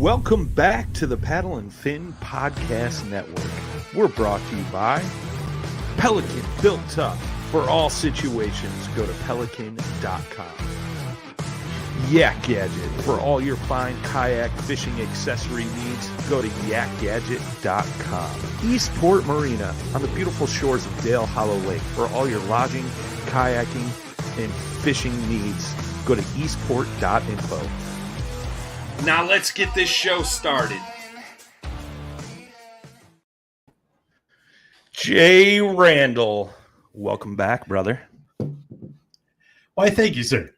Welcome back to the Paddle and Fin Podcast Network. We're brought to you by Pelican, built tough for all situations. Go to pelican.com. Yak Gadget, for all your fine kayak fishing accessory needs. Go to yakgadget.com. Eastport Marina, on the beautiful shores of Dale Hollow Lake. For all your lodging, kayaking, and fishing needs, go to eastport.info. Now let's get this show started. Jay Randall, welcome back, brother. Why, thank you, sir.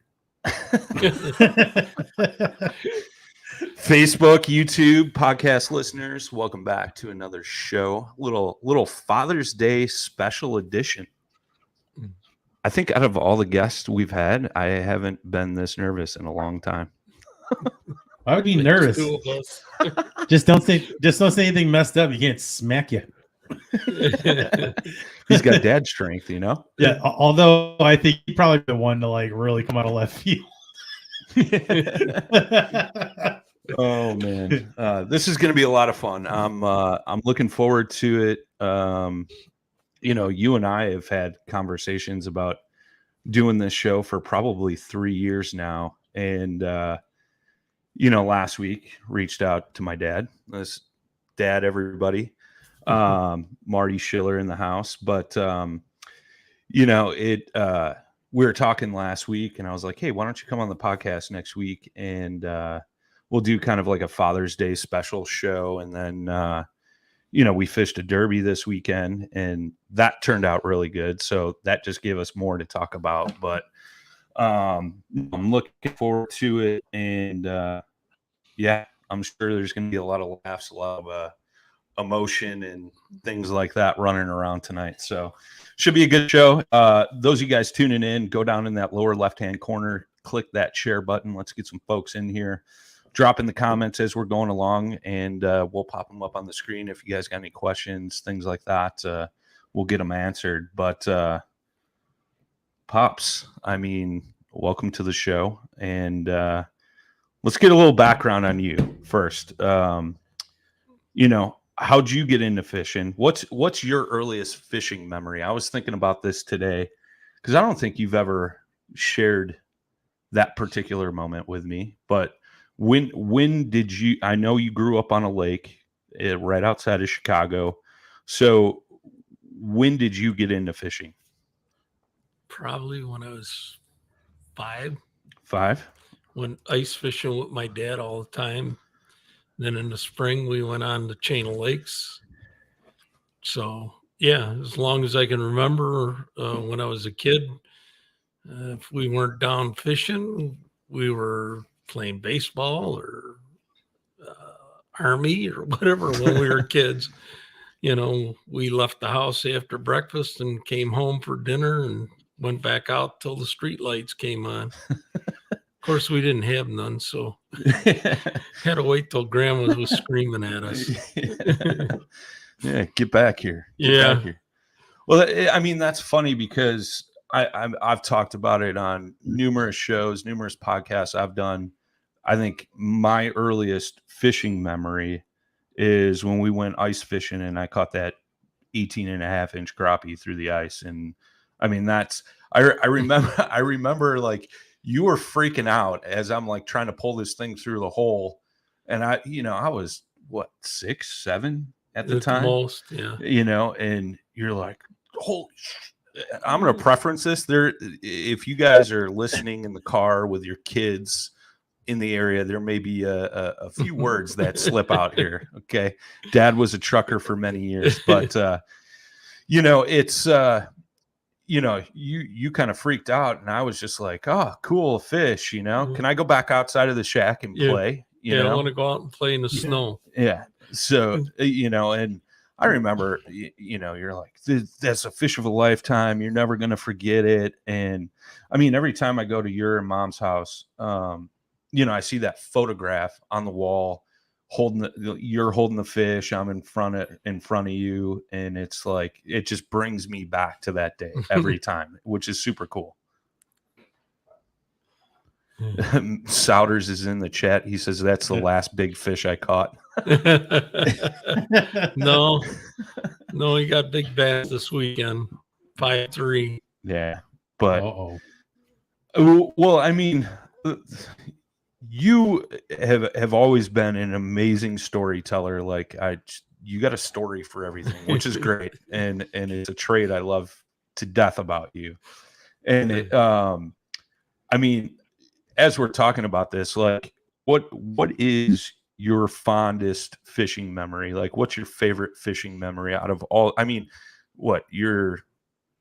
Facebook, YouTube, podcast listeners, welcome back to another show. Little Father's Day special edition. I think out of all the guests we've had, I haven't been this nervous in a long time. Why would you be nervous? Just don't say anything messed up. You can't smack you. He's got dad strength, you know? Yeah, although I think he probably the one to like really come out of left field. Oh man, this is going to be a lot of fun. I'm looking forward to it. You know, you and I have had conversations about doing this show for probably 3 years now, and you know, last week reached out to my dad. This dad, everybody, Marty Schiller in the house, but you know, we were talking last week, and I was like, hey, why don't you come on the podcast next week, and we'll do kind of like a Father's Day special show. And then you know, we fished a derby this weekend, and that turned out really good, so that just gave us more to talk about. But I'm looking forward to it, and yeah, I'm sure there's going to be a lot of laughs, a lot of emotion and things like that running around tonight. So should be a good show. Those of you guys tuning in, go down in that lower left-hand corner, click that share button. Let's get some folks in here. Drop in the comments as we're going along, and we'll pop them up on the screen. If you guys got any questions, things like that, we'll get them answered. But Pops, I mean, welcome to the show. And let's get a little background on you first. You know, how'd you get into fishing? What's your earliest fishing memory? I was thinking about this today because I don't think you've ever shared that particular moment with me. But when did you? I know you grew up on a lake right outside of Chicago. So when did you get into fishing? Probably when I was 5. 5? Went ice fishing with my dad all the time. Then in the spring, we went on the chain of lakes. So, yeah, as long as I can remember when I was a kid, if we weren't down fishing, we were playing baseball or Army or whatever when we were kids. You know, we left the house after breakfast and came home for dinner and went back out till the street lights came on. Of course, we didn't have none, so had to wait till Grandma was screaming at us. Yeah, get back here. Get back here. Well, I mean, that's funny because I've talked about it on numerous shows, numerous podcasts I've done. I think my earliest fishing memory is when we went ice fishing and I caught that 18.5-inch crappie through the ice. And I mean, I remember like you were freaking out as I'm like trying to pull this thing through the hole. And I was what, 6, 7 at the time? Most, yeah. You know, and you're like, holy shit. I'm going to preference this there. If you guys are listening in the car with your kids in the area, there may be a few words that slip out here. Okay. Dad was a trucker for many years, but you know, it's, you know, you kind of freaked out, and I was just like, oh, cool fish, you know, can I go back outside of the shack and play? You know? I want to go out and play in the snow. Yeah. So, you know, and I remember, you know, you're like, that's a fish of a lifetime. You're never going to forget it. And I mean, every time I go to your mom's house, you know, I see that photograph on the wall you're holding the fish. I'm in front of you. And it's like, it just brings me back to that day every time, which is super cool. Souders is in the chat. He says that's the last big fish I caught. No, he got big bass this weekend, 5.3. Yeah, but Uh-oh. well, I mean, you have always been an amazing storyteller. Like you got a story for everything, which is great, and it's a trait I love to death about you. And it, I mean, as we're talking about this, like, what is your fondest fishing memory? Like, what's your favorite fishing memory out of all? I mean, what, you're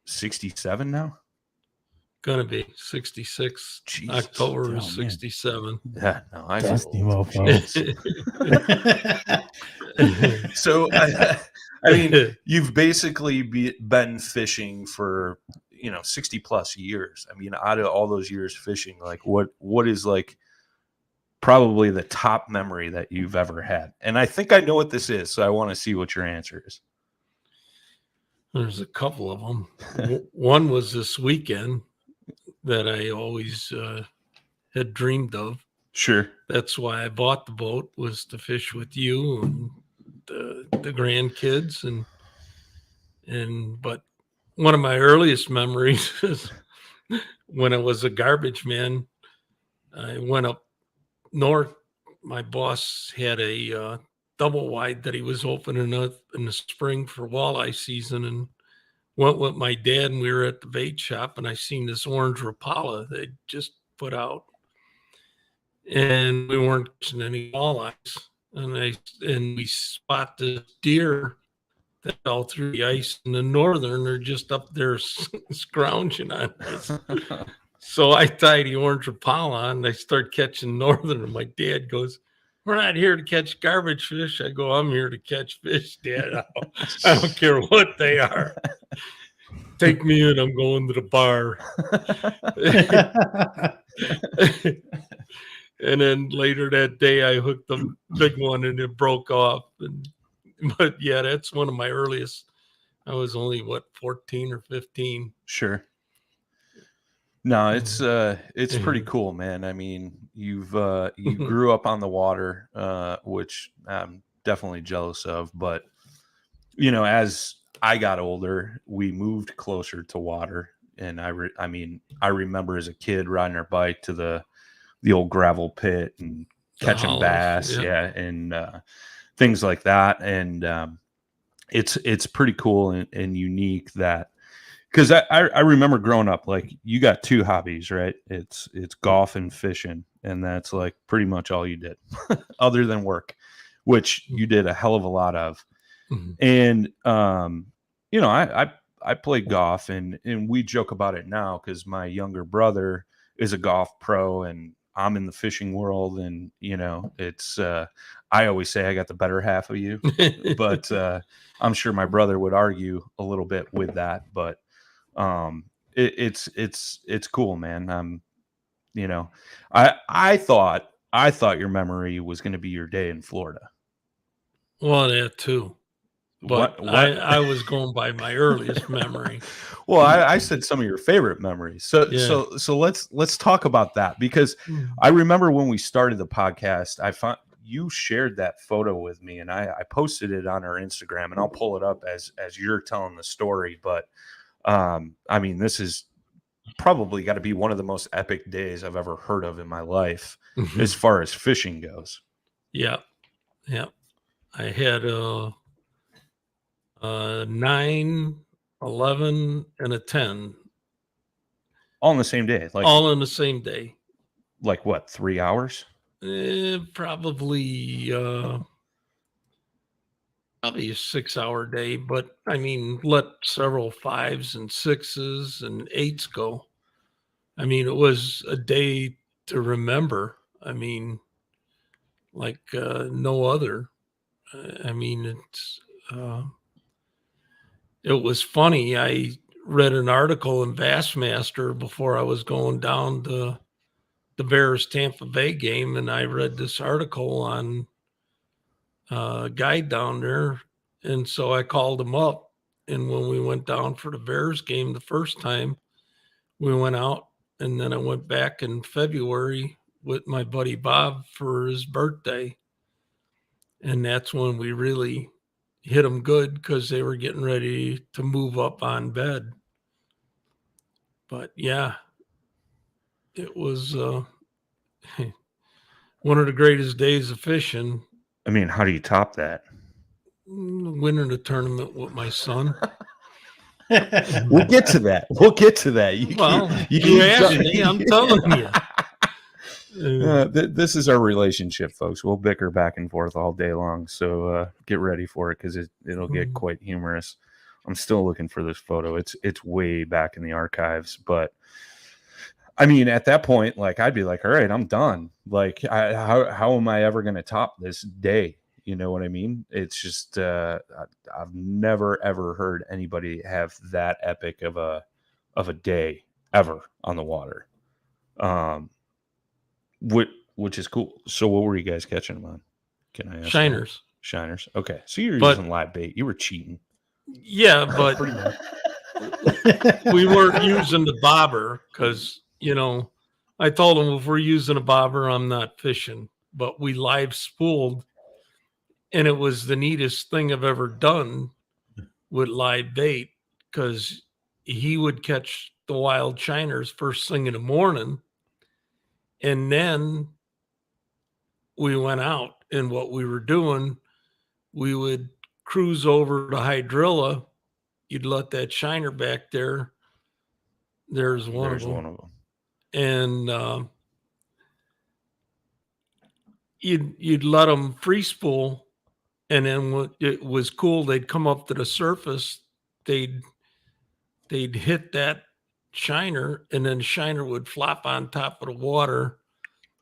67 now? Gonna be 66. Jesus. October Oh, is 67. Yeah, no, I Dusty feel old. mofo. So, I mean, you've basically been fishing for 60 plus years. I mean, out of all those years fishing, like what is like probably the top memory that you've ever had? And I think I know what this is, so I want to see what your answer is. There's a couple of them. One was this weekend that I always had dreamed of. Sure. That's why I bought the boat, was to fish with you and the grandkids, but one of my earliest memories is when I was a garbage man. I went up north. My boss had a double wide that he was opening up in the spring for walleye season, and went with my dad, and we were at the bait shop, and I seen this orange Rapala they just put out, and we weren't catching any walleyes, and we spot this deer that fell through the ice in the northern. They're just up there scrounging on us. So I tied the orange Rapala on, and I start catching northern, and my dad goes, "We're not here to catch garbage fish." I go, "I'm here to catch fish, Dad. I don't care what they are. Take me in. I'm going to the bar." And then later that day, I hooked the big one, and it broke off. But yeah, that's one of my earliest. I was only 14 or 15. Sure. No, it's pretty cool, man. I mean, you grew up on the water, which I'm definitely jealous of. But as I got older, we moved closer to water, and I remember as a kid riding our bike to the old gravel pit and catching bass, and things like that. And it's pretty cool and unique that. Because I remember growing up, like, you got two hobbies, right? It's golf and fishing, and that's like pretty much all you did other than work, which you did a hell of a lot of. Mm-hmm. And I played golf, and we joke about it now because my younger brother is a golf pro, and I'm in the fishing world, and it's I always say I got the better half of you, but I'm sure my brother would argue a little bit with that, but. It's cool, man. I thought your memory was going to be your day in Florida. Well, that too, but what? I was going by my earliest memory. Well, I said some of your favorite memories. So let's talk about that, because I remember when we started the podcast, I found you shared that photo with me, and I posted it on our Instagram, and I'll pull it up as you're telling the story, but. I mean, this is probably got to be one of the most epic days I've ever heard of in my life, as far as fishing goes. Yeah. I had a 9, 11, and a 10. All in the same day? All in the same day. Like what, 3 hours? Probably a 6-hour day, but I mean, let several 5s and 6s and 8s go. I mean, it was a day to remember. I mean, like no other. I mean, it was funny. I read an article in Bassmaster before I was going down to the Bears Tampa Bay game, and I read this article on a guy down there. And so I called him up, and when we went down for the Bears game the first time, we went out And then I went back in February with my buddy Bob for his birthday. And that's when we really hit them good because they were getting ready to move up on bed. But yeah, it was one of the greatest days of fishing. I mean, how do you top that? Winning the tournament with my son. We'll get to that. We'll get to that. You asked me, I'm telling you. This is our relationship, folks. We'll bicker back and forth all day long. So get ready for it because it'll get quite humorous. I'm still looking for this photo. It's way back in the archives, but I mean, at that point, like I'd be like, all right, I'm done. Like, how am I ever going to top this day? You know what I mean? It's just I've never ever heard anybody have that epic of a day ever on the water. Which is cool. So what were you guys catching them on? Can I ask? Shiners. Shiners. Okay. So you're using live bait. You were cheating. Yeah, but we weren't using the bobber because, I told them if we're using a bobber, I'm not fishing. But we live spooled, and it was the neatest thing I've ever done with live bait because he would catch the wild shiners first thing in the morning. And then we went out, and what we were doing, we would cruise over to Hydrilla. You'd let that shiner back there. There's one of them. And you'd let them free spool, and then when it was cool, they'd come up to the surface. They'd hit that shiner, and then the shiner would flop on top of the water.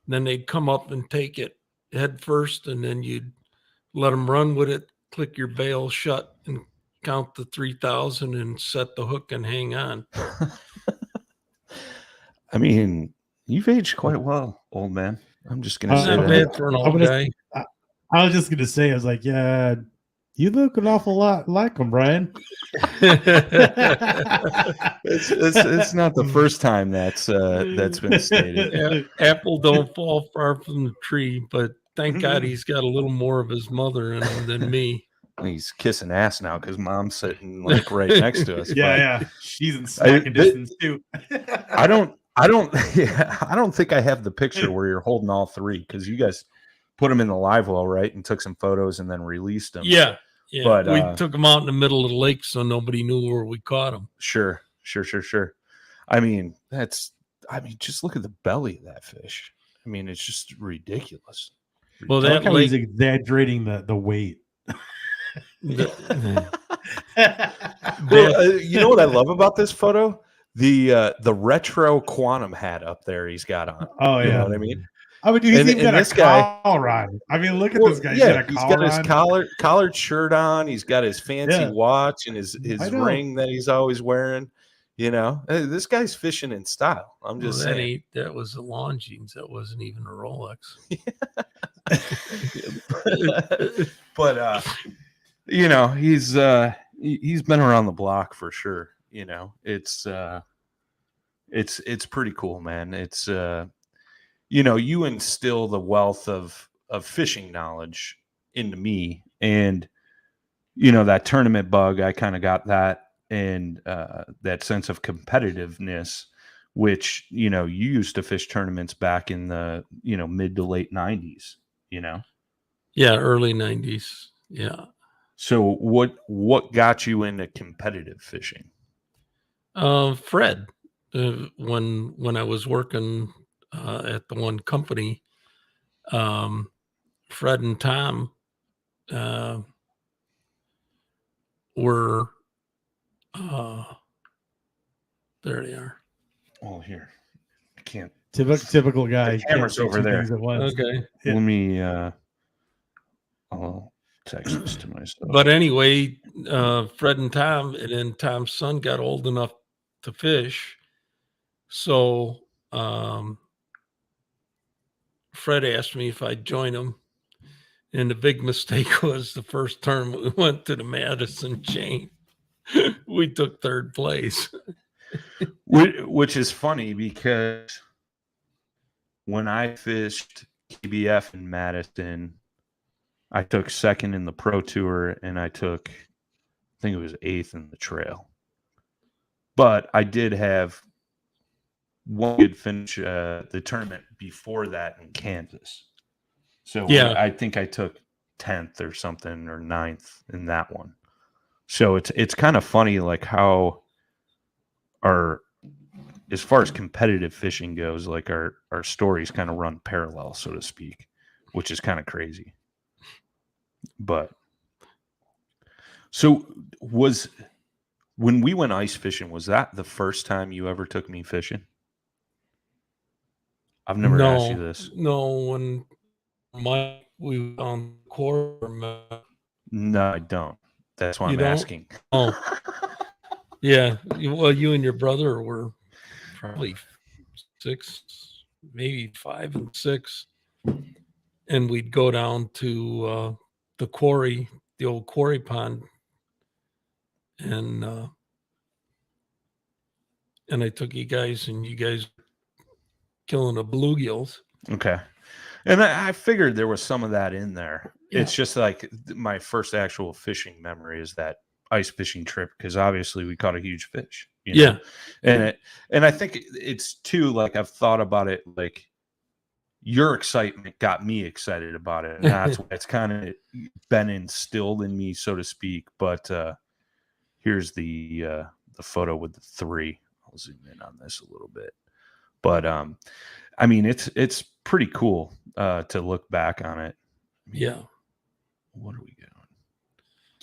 Then they'd come up and take it head first, and then you'd let them run with it, click your bail shut, and count the 3,000 and set the hook and hang on. I mean, you've aged quite well, old man. I'm just gonna say not that. bad for an old guy. I was just gonna say, I was like, yeah, you look an awful lot like him, Brian. It's not the first time that's been stated. Yeah, apple don't fall far from the tree, but thank God he's got a little more of his mother in him than me. He's kissing ass now because mom's sitting like right next to us. Yeah. She's in smacking distance too. I don't think I have the picture where you're holding all three because you guys put them in the live well, right? And took some photos and then released them. Yeah. But we took them out in the middle of the lake so nobody knew where we caught them. Sure. I mean, just look at the belly of that fish. I mean, it's just ridiculous. Well, that lake, he's exaggerating the weight. Well, you know what I love about this photo? The retro quantum hat up there he's got on. Oh yeah, you know what I mean? I mean, he's even got a collar on. I mean, look at this guy. Yeah, he's got his collared shirt on. He's got his fancy watch and his ring that he's always wearing. You know, this guy's fishing in style. I'm just saying. That was a Longines. That wasn't even a Rolex. But you know, he's been around the block for sure. You know, it's pretty cool, man. It's you know, you instill the wealth of fishing knowledge into me, and you know, that tournament bug, I kind of got that, and that sense of competitiveness, which, you know, you used to fish tournaments back in the, you know, mid to late 90s, you know? Yeah, early 90s. Yeah. So what got you into competitive fishing? Fred, when I was working at the one company, Fred and Tom were there they are. Oh, here. I can't. Typical guy. The camera's over there. Okay. Let me I'll text this to myself. But anyway, Fred and Tom, and then Tom's son got old enough to fish. So Fred asked me if I'd join him. And the big mistake was the first tournament we went to the Madison chain. We took third place. Which is funny because when I fished KBF in Madison, I took second in the Pro Tour, and I think it was 8th in the Trail. But I did have one good finish the tournament before that in Kansas. So Yeah. I think I took 10th or something, or 9th in that one. So it's kind of funny, like how as far as competitive fishing goes, like our stories kind of run parallel, so to speak, which is kind of crazy. But so when we went ice fishing, was that the first time you ever took me fishing? I've never asked you this. No, when we on quarter. No, I don't. That's why You I'm don't? asking. Oh, yeah. Well, you and your brother were probably 6, maybe 5 and 6, and we'd go down to the quarry, the old quarry pond, and I took you guys, and you guys killing the bluegills. Okay. And I figured there was some of that in there. Yeah. It's just like my first actual fishing memory is that ice fishing trip, because obviously we caught a huge fish. You know? Yeah. And I think it's too, like, I've thought about it, like your excitement got me excited about it, and that's why it's kind of been instilled in me, so to speak. But here's the photo with the 3. I'll zoom in on this a little bit. But I mean, it's pretty cool to look back on it. Yeah. What are we doing?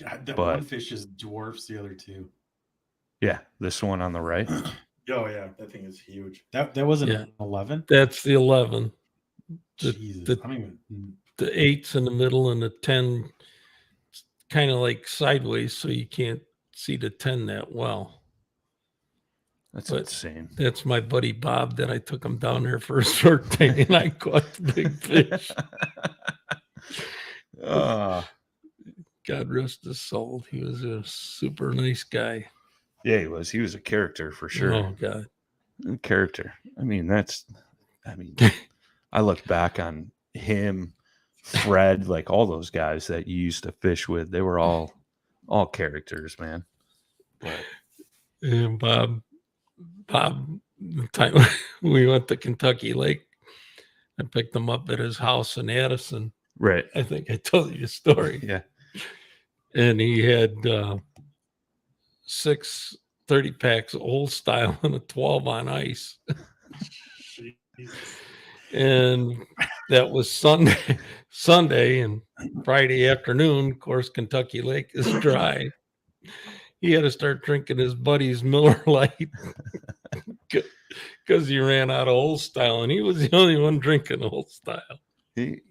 God, that one fish just dwarfs the other two. Yeah, this one on the right. Oh yeah, that thing is huge. That wasn't an 11. That's the 11. Jesus, the 8's in the middle, and the 10 kind of like sideways, so you can't see the 10 that well. That's insane. That's my buddy Bob that I took him down there for his birthday, and I caught the big fish. God rest his soul. He was a super nice guy. Yeah, he was. He was a character for sure. Oh God, a character. I mean, I look back on him, Fred, like all those guys that you used to fish with. They were all characters, man. But and Bob, the time we went to Kentucky Lake, I picked him up at his house in Addison. Right. I think I told you a story. Yeah. And he had 6 30-packs old style and a 12 on ice. And that was Sunday, and Friday afternoon, of course, Kentucky Lake is dry. He had to start drinking his buddy's Miller Lite because he ran out of old style, and he was the only one drinking old style. He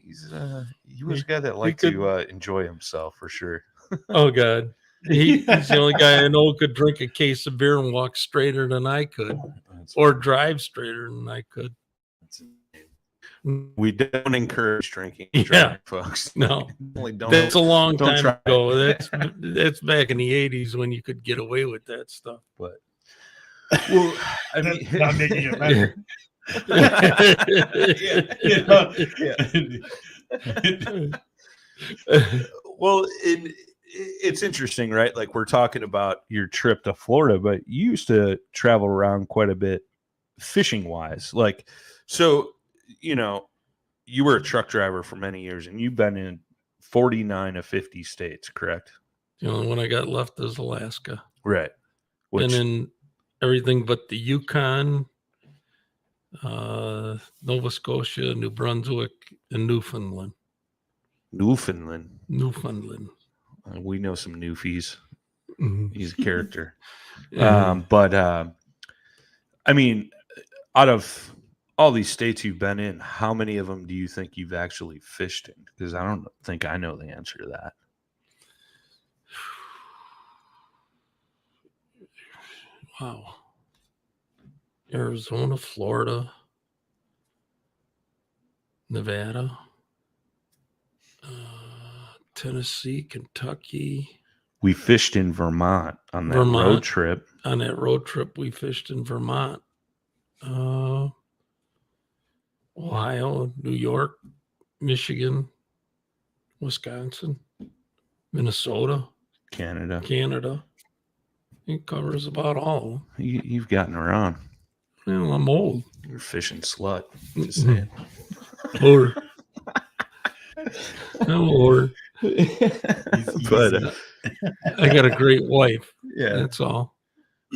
was a guy that liked to enjoy himself for sure. Oh God, he's the only guy I know could drink a case of beer and walk straighter than I could, or drive straighter than I could. We don't encourage drinking, folks. No, that's a long time ago. That's back in the 80s when you could get away with that stuff. But well, I mean, not making it better. Well, it's interesting, right? Like, we're talking about your trip to Florida, but you used to travel around quite a bit fishing wise. Like, so, you know, you were a truck driver for many years, and you've been in 49 of 50 states, correct? The only one I got left is Alaska. Right. And then everything but the Yukon, Nova Scotia, New Brunswick, and Newfoundland. Newfoundland. We know some Newfies. He's a character. But I mean, out of all these states you've been in, how many of them do you think you've actually fished in? Because I don't think I know the answer to that. Wow. Arizona, Florida, Nevada, Tennessee, Kentucky, We fished in Vermont on that road trip. On that road trip, we fished in Vermont, Ohio, New York, Michigan, Wisconsin, Minnesota, Canada. It covers about all. You've gotten around. Well, I'm old. You're a fishing slut. Just saying. Or I'm older. But I got a great wife. yeah, That's all.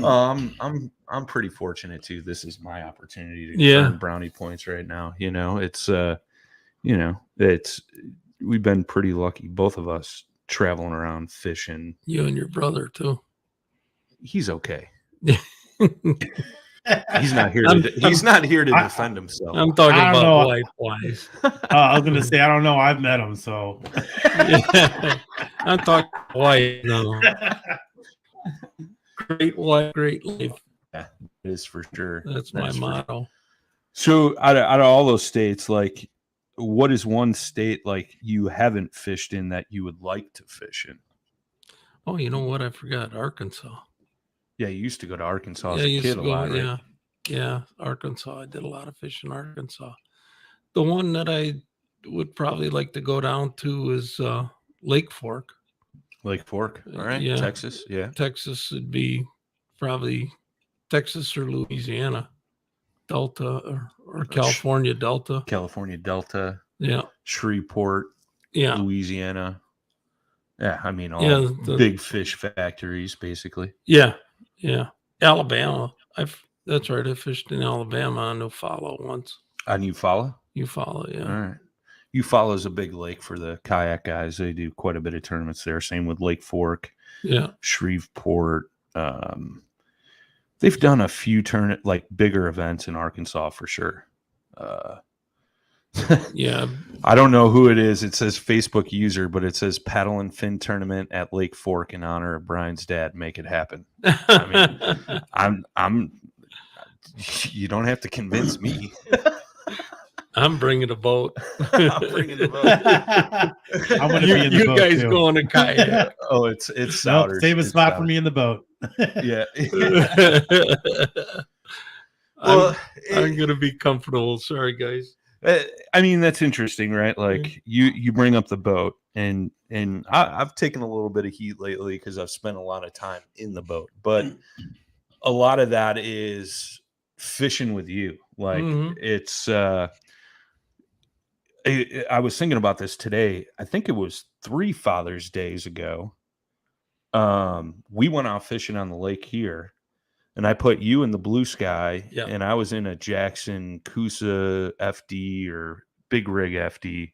I'm pretty fortunate too. This is my opportunity to earn brownie points right now. You know, it's we've been pretty lucky, both of us, traveling around fishing. You and your brother too. He's okay. He's not here. He's not here to defend himself. I'm talking about wife-wise. I was going to say, I don't know. I've met him, so. Yeah. I'm talking wife. No. Great wife, great life. Yeah, it is for sure. That's my motto. So, out of all those states, like, what is one state like you haven't fished in that you would like to fish in? Oh, you know what? I forgot. Arkansas. Yeah, you used to go to Arkansas as a kid a lot, right? Yeah, Arkansas. I did a lot of fishing in Arkansas. The one that I would probably like to go down to is Lake Fork. Lake Fork, all right. Yeah. Texas, yeah. Texas would be probably Texas or Louisiana Delta or California Delta. California Delta. Yeah. Shreveport. Yeah. Louisiana. Yeah, I mean, all big fish factories, basically. Yeah, yeah. Alabama. That's right. I fished in Alabama on Eufaula once. On Eufaula? Eufaula, yeah. All right. Eufaula is a big lake for the kayak guys. They do quite a bit of tournaments there. Same with Lake Fork. Yeah. Shreveport. They've done a few bigger events in Arkansas for sure. Yeah. I don't know who it is. It says Facebook user, but it says paddle and fin tournament at Lake Fork in honor of Brian's dad. Make it happen. I mean, I'm you don't have to convince me. I'm bringing a boat. I'm bringing a boat. I'm going to be in the boat. You guys too. go on a kayak. Oh, it's nope, save a spot for me in the boat. Yeah. Well, I'm going to be comfortable. Sorry, guys. I mean, that's interesting, right? Like you bring up the boat, and I've taken a little bit of heat lately because I've spent a lot of time in the boat, but a lot of that is fishing with you. Like it's. I was thinking about this today. I think it was 3 Father's Days ago. We went out fishing on the lake here. And I put you in the blue sky, and I was in a Jackson Coosa FD or Big Rig FD,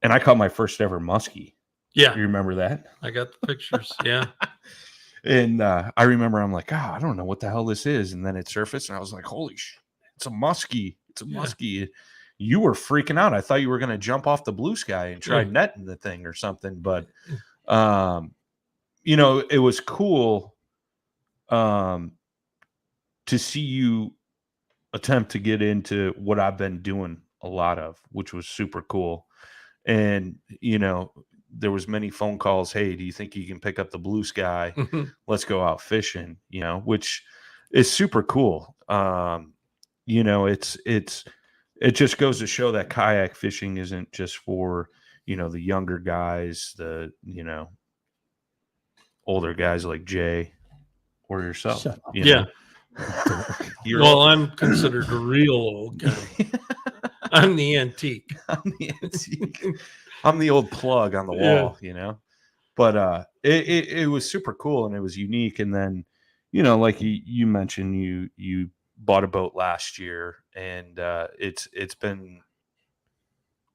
and I caught my first ever muskie. Yeah. You remember that? I got the pictures. Yeah. And I remember I'm like, I don't know what the hell this is. And then it surfaced, and I was like, holy shit, it's a muskie. It's a muskie. You were freaking out. I thought you were going to jump off the blue sky and try netting the thing or something. But, it was cool. To see you attempt to get into what I've been doing a lot of, which was super cool. And, there was many phone calls. Hey, do you think you can pick up the blue sky? Let's go out fishing, which is super cool. It just goes to show that kayak fishing isn't just for, the younger guys, the, older guys like Jay or yourself. Well, I'm considered a real old guy. I'm the antique. I'm the old plug on the wall, But it was super cool and it was unique. And then, like you mentioned, you bought a boat last year, and it's been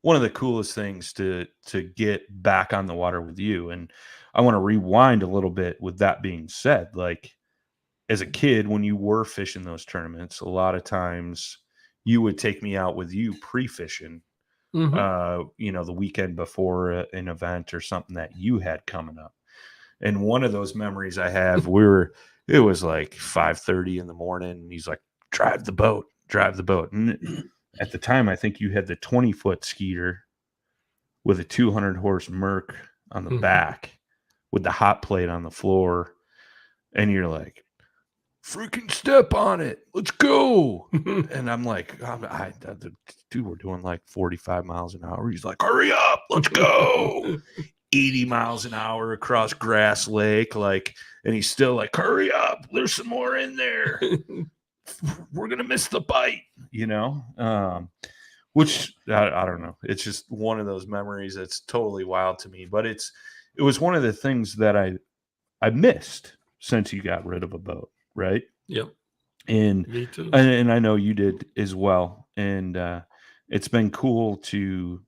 one of the coolest things to get back on the water with you. And I want to rewind a little bit with that being said, like, as a kid, when you were fishing those tournaments, a lot of times you would take me out with you pre-fishing, the weekend before an event or something that you had coming up. And one of those memories I have, it was like 5:30 in the morning. And he's like, drive the boat. And at the time, I think you had the 20-foot Skeeter with a 200 horse Merc on the back with the hot plate on the floor, and you're like, freaking step on it, let's go. And I'm like, dude, we're doing like 45 miles an hour. He's like, hurry up, let's go. 80 miles an hour across Grass Lake, like, and he's still like, hurry up, there's some more in there. We're gonna miss the bite, which I don't know. It's just one of those memories that's totally wild to me. But it was one of the things that I missed since you got rid of a boat, right? Yep. And me too. And I know you did as well. And it's been cool to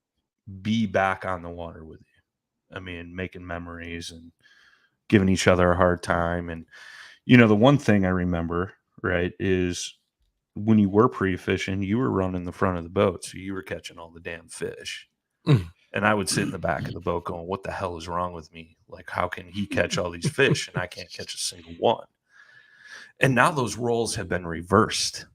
be back on the water with you. I mean, making memories and giving each other a hard time. And the one thing I remember, right, is when you were pre-fishing, you were running the front of the boat, so you were catching all the damn fish. And I would sit in the back of the boat going, what the hell is wrong with me? Like, how can he catch all these fish and I can't catch a single one? And now those roles have been reversed.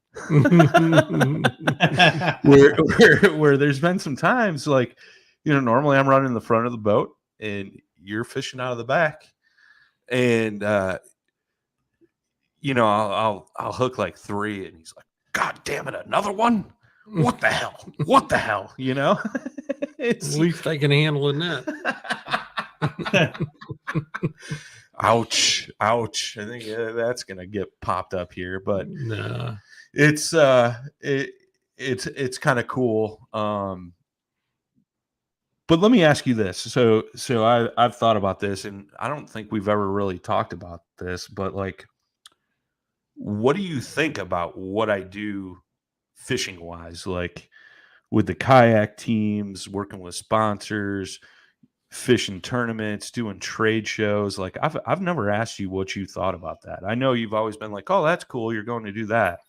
where there's been some times like, normally I'm running the front of the boat and you're fishing out of the back. And I'll hook like 3 and he's like, God damn it, another one? What the hell? What the hell? It's At least I can handle a net. Ouch. I think that's gonna get popped up here, but nah. It's kind of cool. But let me ask you this. So I've thought about this, and I don't think we've ever really talked about this, but like, what do you think about what I do fishing wise, like with the kayak teams, working with sponsors, fishing tournaments, doing trade shows? Like, I've never asked you what you thought about that. I know you've always been like, oh, that's cool, you're going to do that.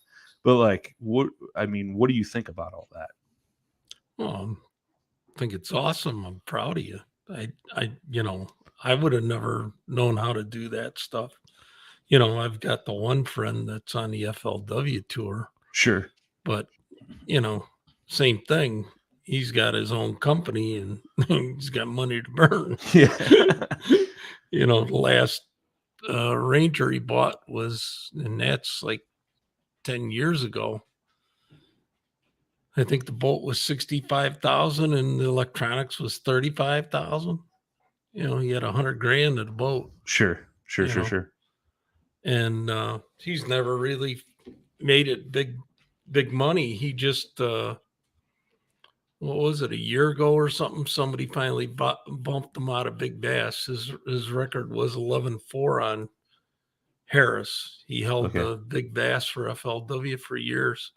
But like, what do you think about all that? Well, I think it's awesome. I'm proud of you. I would have never known how to do that stuff. I've got the one friend that's on the FLW tour. Sure. But, same thing. He's got his own company and he's got money to burn. Yeah. The last Ranger he bought and that's like 10 years ago. I think the boat was 65,000 and the electronics was 35,000. He had $100,000 in the boat. Sure. And he's never really made it big money. He just what was it, a year ago or something? Somebody finally bumped him out of Big Bass. His record was 11-4 on Harris. He held the Big Bass for FLW for years.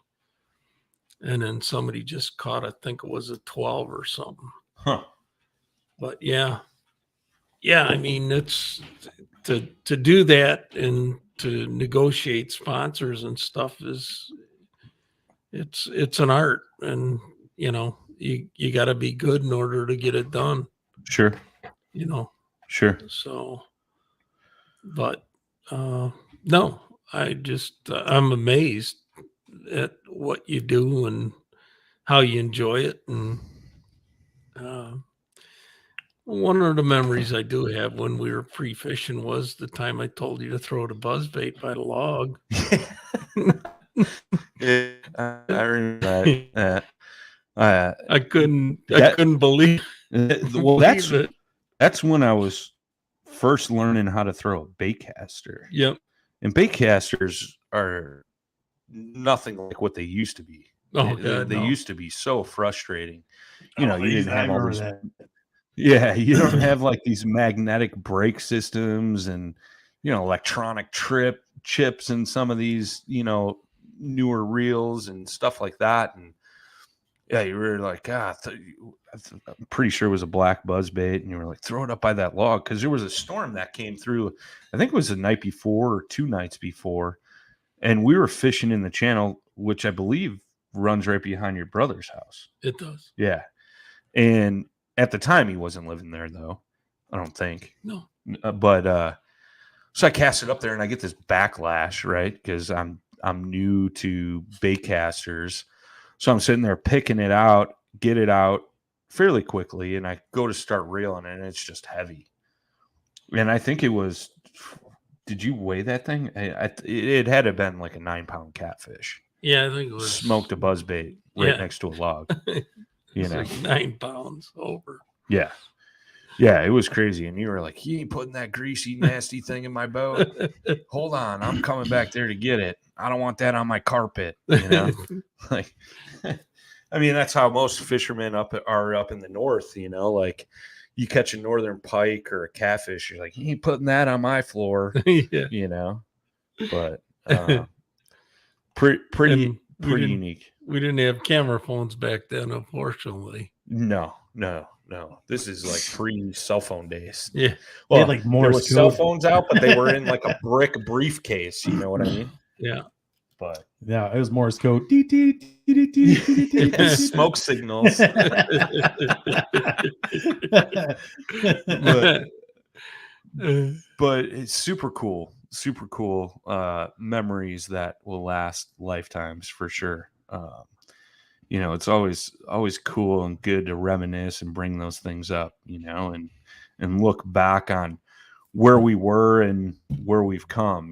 And then somebody just caught, I think it was a 12 or something. Huh. But yeah, I mean, it's to do that and to negotiate sponsors and stuff it's an art, and you got to be good in order to get it done. Sure. Sure. So, but no, I'm amazed at what you do and how you enjoy it. And one of the memories I do have when we were pre-fishing was the time I told you to throw the buzzbait by the log. I remember that. I couldn't believe well, that's when I was first learning how to throw a baitcaster. Yep. And baitcasters are nothing like what they used to be. Oh, they used to be so frustrating. You didn't have all these. That. You don't have like these magnetic brake systems and electronic chips and some of these newer reels and stuff like that. And yeah, you were like, I'm pretty sure it was a black buzzbait, and you were like, throw it up by that log, because there was a storm that came through. I think it was the night before or 2 nights before, and we were fishing in the channel, which I believe runs right behind your brother's house. It does. Yeah. And at the time he wasn't living there, though, I don't think. No. But so I cast it up there and I get this backlash, right? Because I'm new to baitcasters. So I'm sitting there picking it out, get it out fairly quickly, and I go to start reeling and it's just heavy. And I think it was, did you weigh that thing? It had to have been like a 9-pound catfish. Yeah, I think it was Smoked a buzzbait right next to a log. It's like 9 pounds over. Yeah. Yeah, it was crazy. And you were like, you ain't putting that greasy, nasty thing in my boat. Hold on. I'm coming back there to get it. I don't want that on my carpet. Like, I mean, that's how most fishermen are up in the north, like you catch a northern pike or a catfish. You're like, you ain't putting that on my floor, but pretty unique. We didn't have camera phones back then, unfortunately. No. This is like pre-cell phone days. Yeah. Well, like there were cell phones out, but they were in like a brick briefcase. You know what I mean? Yeah. But yeah, it was Morse code. Smoke signals. But it's super cool. Super cool memories that will last lifetimes for sure. It's always cool and good to reminisce and bring those things up, and look back on where we were and where we've come.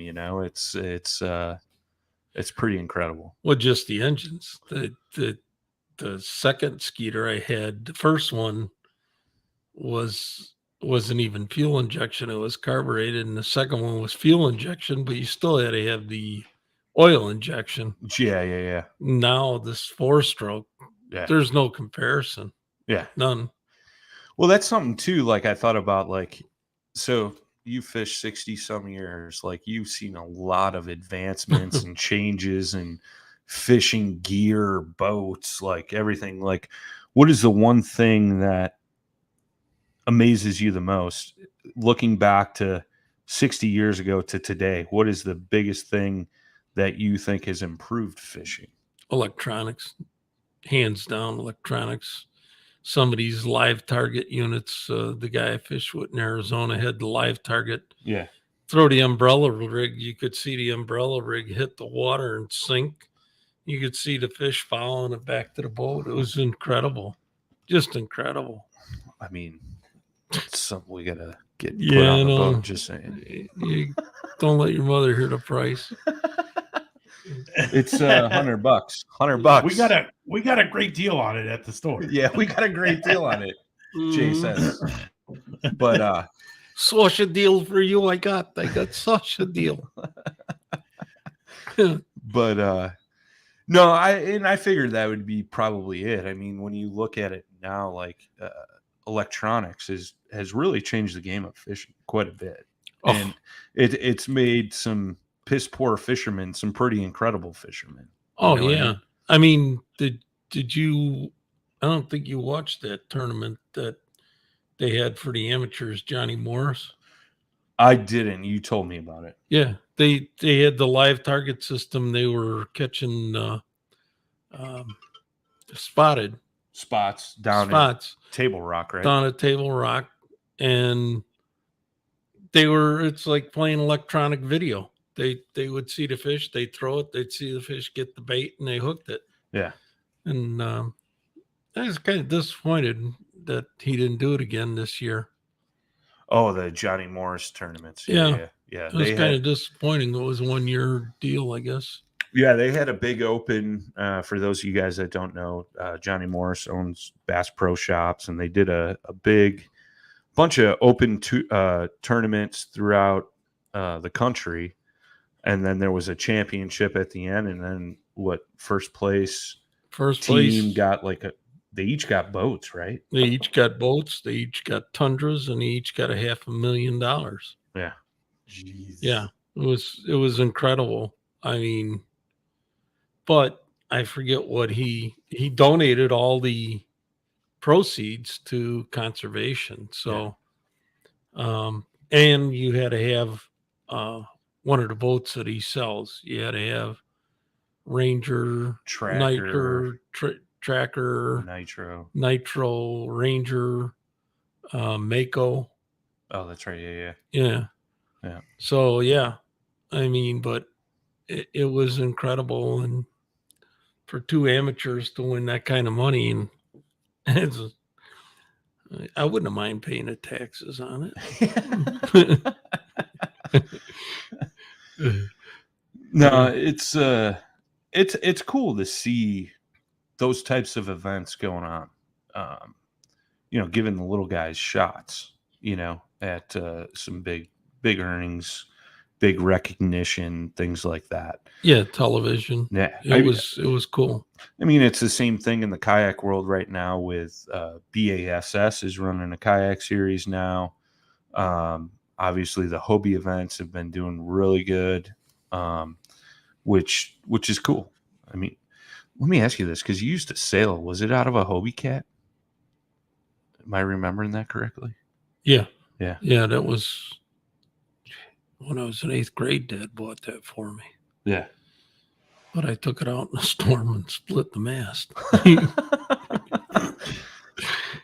It's pretty incredible. Well, just the engines. The second Skeeter I had, the first one wasn't even fuel injection. It was carbureted, and the second one was fuel injection, but you still had to have the oil injection. Yeah. Now this 4-stroke, there's no comparison. Yeah. None. Well, that's something too. Like I thought about, like, so you fish 60 some years, like you've seen a lot of advancements and changes and fishing gear, boats, like everything. Like, what is the one thing that amazes you the most looking back to 60 years ago to today? What is the biggest thing that you think has improved fishing? Electronics, hands down. Electronics. Some of these live target units, the guy I fished with in Arizona had the live target. Yeah. Throw the umbrella rig. You could see the umbrella rig hit the water and sink. You could see the fish following it back to the boat. It was incredible. Just incredible. I mean, it's something we got to get put on the boat. Just saying. You don't let your mother hear the price. It's $100. $100. We got a great deal on it at the store. Yeah, we got a great deal on it. Jay says. But such a deal for you. I got such a deal. But no, I figured that would be probably it. I mean, when you look at it now, like electronics has really changed the game of fishing quite a bit. Oh. And it's made some piss poor fishermen some pretty incredible fishermen. Oh, yeah. I mean, did you, I don't think you watched that tournament that they had for the amateurs, Johnny Morris. I didn't. You told me about it. Yeah. They had the live target system. They were catching spotted spots down at Table Rock, right? Down at Table Rock. And it's like playing electronic video. They would see the fish, they'd throw it, they'd see the fish get the bait, and they hooked it. Yeah. And I was kind of disappointed that he didn't do it again this year. Oh, the Johnny Morris tournaments. Yeah. It was kind of disappointing. It was a 1-year deal, I guess. Yeah, they had a big open. For those of you guys that don't know, Johnny Morris owns Bass Pro Shops, and they did a big bunch of open tournaments throughout the country. And then there was a championship at the end, and then first place team got they each got boats, right? They each got boats, they each got Tundras, and they each got $500,000. Yeah. Jeez. Yeah. It was incredible. I mean, but I forget what he donated all the proceeds to conservation. So and you had to have one of the boats that he sells. You had to have Ranger, Tracker, Tracker, Nitro, Ranger, Mako. Oh, that's right. Yeah. So yeah, I mean, but it was incredible, and for two amateurs to win that kind of money, and I wouldn't mind paying the taxes on it. No, it's cool to see those types of events going on. Giving the little guys shots, at some big earnings, big recognition, things like that. Yeah, television. Yeah, it was cool. I mean, it's the same thing in the kayak world right now with BASS is running a kayak series now. Obviously, the Hobie events have been doing really good, which is cool. I mean, let me ask you this, because you used to sail. Was it out of a Hobie cat? Am I remembering that correctly? Yeah. Yeah. Yeah, that was when I was in 8th grade. Dad bought that for me. Yeah. But I took it out in a storm and split the mast.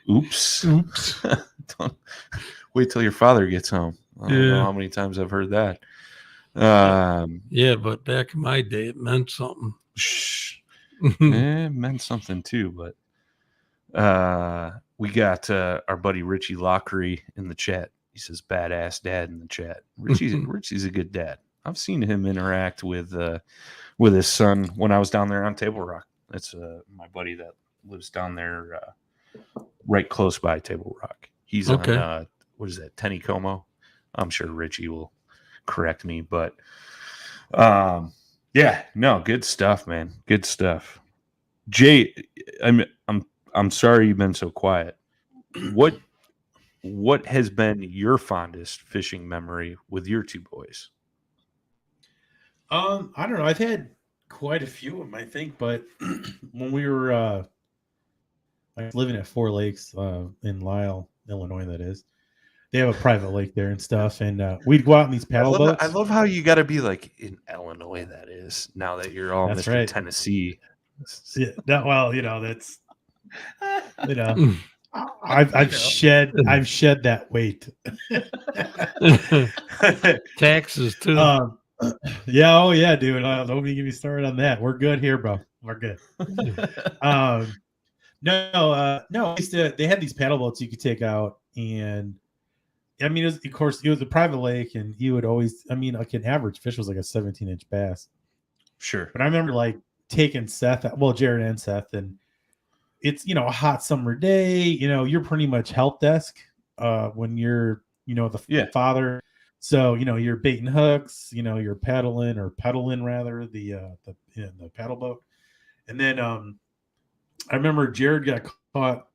Oops. Wait till your father gets home. I don't know how many times I've heard that. Yeah, but back in my day, it meant something. It meant something too, but we got our buddy Richie Lockery in the chat. He says, "Badass dad" in the chat. Richie's a good dad. I've seen him interact with his son when I was down there on Table Rock. That's my buddy that lives down there, right close by Table Rock. He's on what is that, Tennycomo? I'm sure Richie will correct me, but yeah, no, good stuff, man. Good stuff. Jay, I'm sorry you've been so quiet. What has been your fondest fishing memory with your two boys? I don't know. I've had quite a few of them, I think, but when we were I was living at Four Lakes in Lisle, Illinois, that is. They have a private lake there and stuff, and we'd go out in these paddle boats. I love how you got to be like in Illinois. That is, now that you're all That's Mr. right. Tennessee. Yeah, that's I've shed that weight. Taxes too. Yeah, oh yeah, dude. Don't even get me started on that. We're good here, bro. We're good. No. They had these paddle boats you could take out, and I mean, it was a private lake, and you would always, I mean, like an average fish was like a 17-inch bass. Sure. But I remember like taking Jared and Seth, and it's, a hot summer day, you're pretty much help desk when you're, the father. So, you're baiting hooks, you're pedaling rather the paddle boat. And then I remember Jared got caught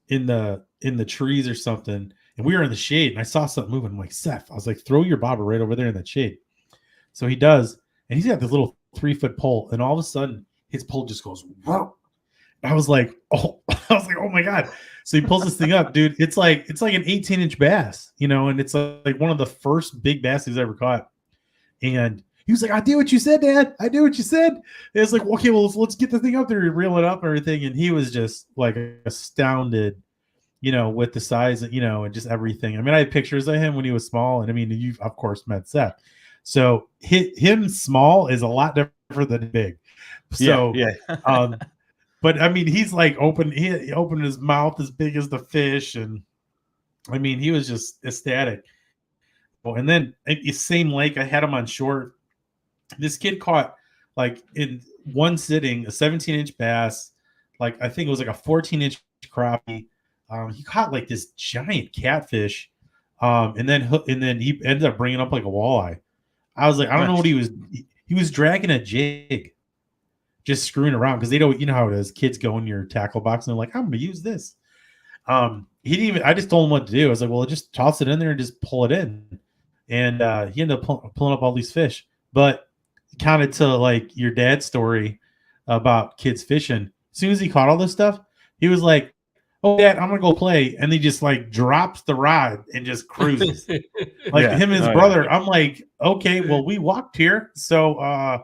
in the trees or something, and we were in the shade, and I saw something moving. I'm like, Seth, I was like, throw your bobber right over there in that shade. So he does, and he's got this little 3-foot pole, and all of a sudden his pole just goes, whoa. I was like, oh my God. So he pulls this thing up, dude. It's like an 18-inch bass, and it's like one of the first big bass he's ever caught. And he was like, I did what you said, Dad. I did what you said. And it's like, okay, well, let's get the thing up there and reel it up and everything. And he was just like astounded, with the size, and just everything. I mean, I have pictures of him when he was small. And I mean, you've of course met Seth. So him small is a lot different than big. So, yeah. But I mean, he's like he opened his mouth as big as the fish. And I mean, he was just ecstatic. Well, and then the same lake, I had him on shore. This kid caught, like, in one sitting, a 17-inch bass, like I think it was like a 14-inch crappie. He caught like this giant catfish, and then he ended up bringing up like a walleye. I was like, I don't know what he was dragging a jig, just screwing around, because they don't, how it is. Kids go in your tackle box and they're like, I'm going to use this. He didn't even. I just told him what to do. I was like, well, just toss it in there and just pull it in, and he ended up pulling up all these fish. But kind of to like your dad's story about kids fishing. As soon as he caught all this stuff, he was like, "Oh, Dad, I'm gonna go play," and he just like drops the rod and just cruises. Like him and his brother. Yeah. I'm like, okay, well, we walked here, so I'm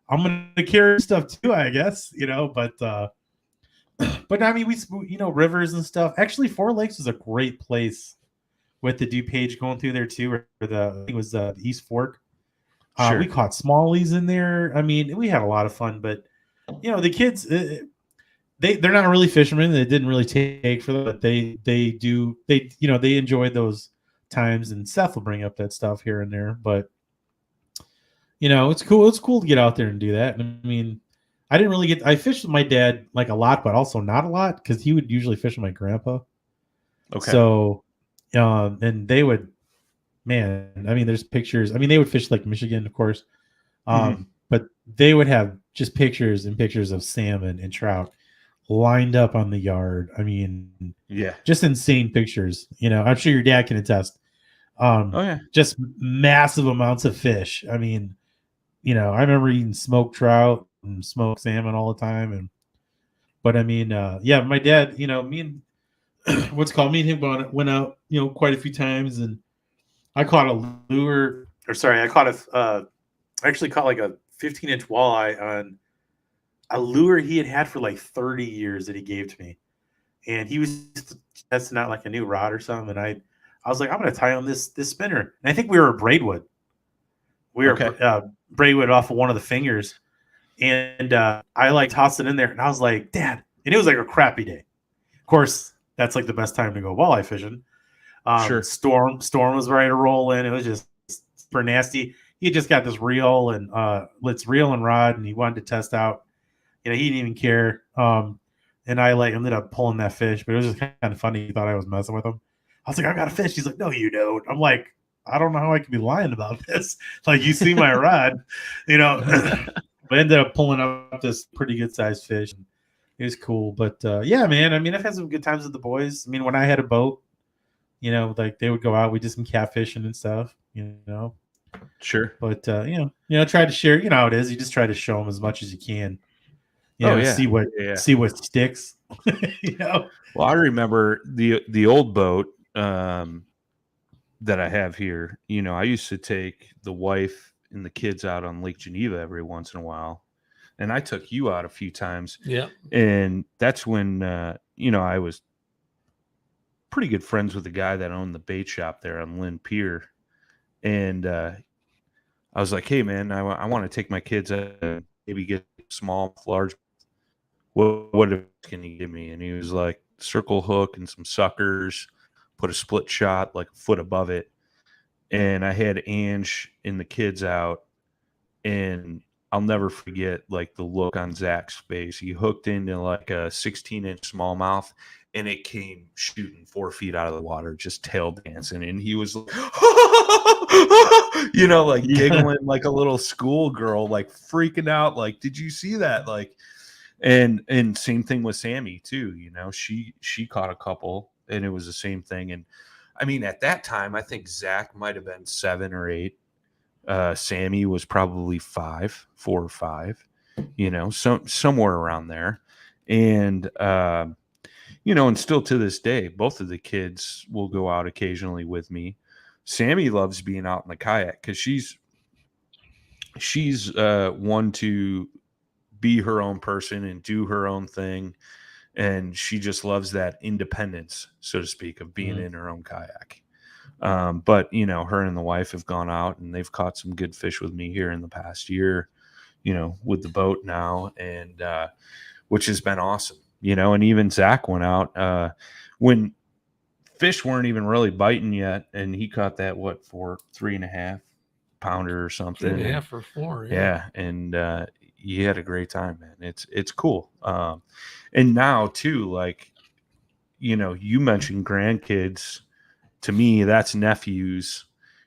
gonna carry stuff too, I guess, But I mean, we rivers and stuff. Actually, Four Lakes is a great place with the DuPage going through there too, or I think it was the East Fork. Sure. We caught smallies in there. I mean, we had a lot of fun, but the kids, they're not really fishermen. They didn't really take for them, but they enjoy those times, and Seth will bring up that stuff here and there. But it's cool. It's cool to get out there and do that. And I mean, I fished with my dad like a lot, but also not a lot because he would usually fish with my grandpa. Okay. So, and they would, man, I mean, there's pictures. I mean, they would fish like Michigan, of course. But they would have just pictures and pictures of salmon and trout lined up on the yard. I mean, yeah, just insane pictures. I'm sure your dad can attest. Just massive amounts of fish. I mean, I remember eating smoked trout and smoked salmon all the time. But I mean, my dad, me and me and him went out, quite a few times, and I caught a lure, or sorry, I actually caught like a 15-inch walleye on a lure he had for like 30 years that he gave to me. And he was testing out like a new rod or something. And I was like, I'm going to tie on this spinner. And I think we were a braidwood. We were braidwood off of one of the fingers. And I like tossed it in there. And I was like, Dad. And it was like a crappy day. Of course, that's like the best time to go walleye fishing. Sure. Storm was ready to roll in. It was just super nasty. He just got this reel and reel and rod, and he wanted to test out. He didn't even care. And I ended up pulling that fish, but it was just kind of funny. He thought I was messing with him. I was like, I got a fish. He's like, no, you don't. I'm like, I don't know how I could be lying about this. Like, you see my rod, But I ended up pulling up this pretty good sized fish. It was cool. But yeah, man, I mean, I've had some good times with the boys. I mean, when I had a boat, like they would go out, we did some catfishing and stuff, Sure. But try to share, how it is. You just try to show them as much as you can. See what sticks. Well, I remember the old boat that I have here. I used to take the wife and the kids out on Lake Geneva every once in a while, and I took you out a few times. Yeah, and that's when I was pretty good friends with the guy that owned the bait shop there on Lynn Pier, and I was like, hey man, I want to take my kids maybe get small, large. What can you give me? And he was like, circle hook and some suckers, put a split shot like a foot above it. And I had Ange and the kids out, and I'll never forget like the look on Zach's face. He hooked into like a 16-inch smallmouth, and it came shooting 4 feet out of the water, just tail dancing. And he was like, like giggling like a little schoolgirl, like freaking out. Like, did you see that? Like, and same thing with Sammy too. She caught a couple, and it was the same thing. And I mean, at that time, I think Zach might have been 7 or 8. Sammy was probably 4 or 5, somewhere around there. And, and still to this day, both of the kids will go out occasionally with me. Sammy loves being out in the kayak because she's one to be her own person and do her own thing. And she just loves that independence, so to speak, of being in her own kayak. But, her and the wife have gone out, and they've caught some good fish with me here in the past year, with the boat now, and which has been awesome, and even Zach went out when fish weren't even really biting yet, and he caught that, for 3.5 pounder or something. 3.5 or 4. Yeah. And he had a great time, man. It's cool. And now too, like, you mentioned grandkids. To me, that's nephews.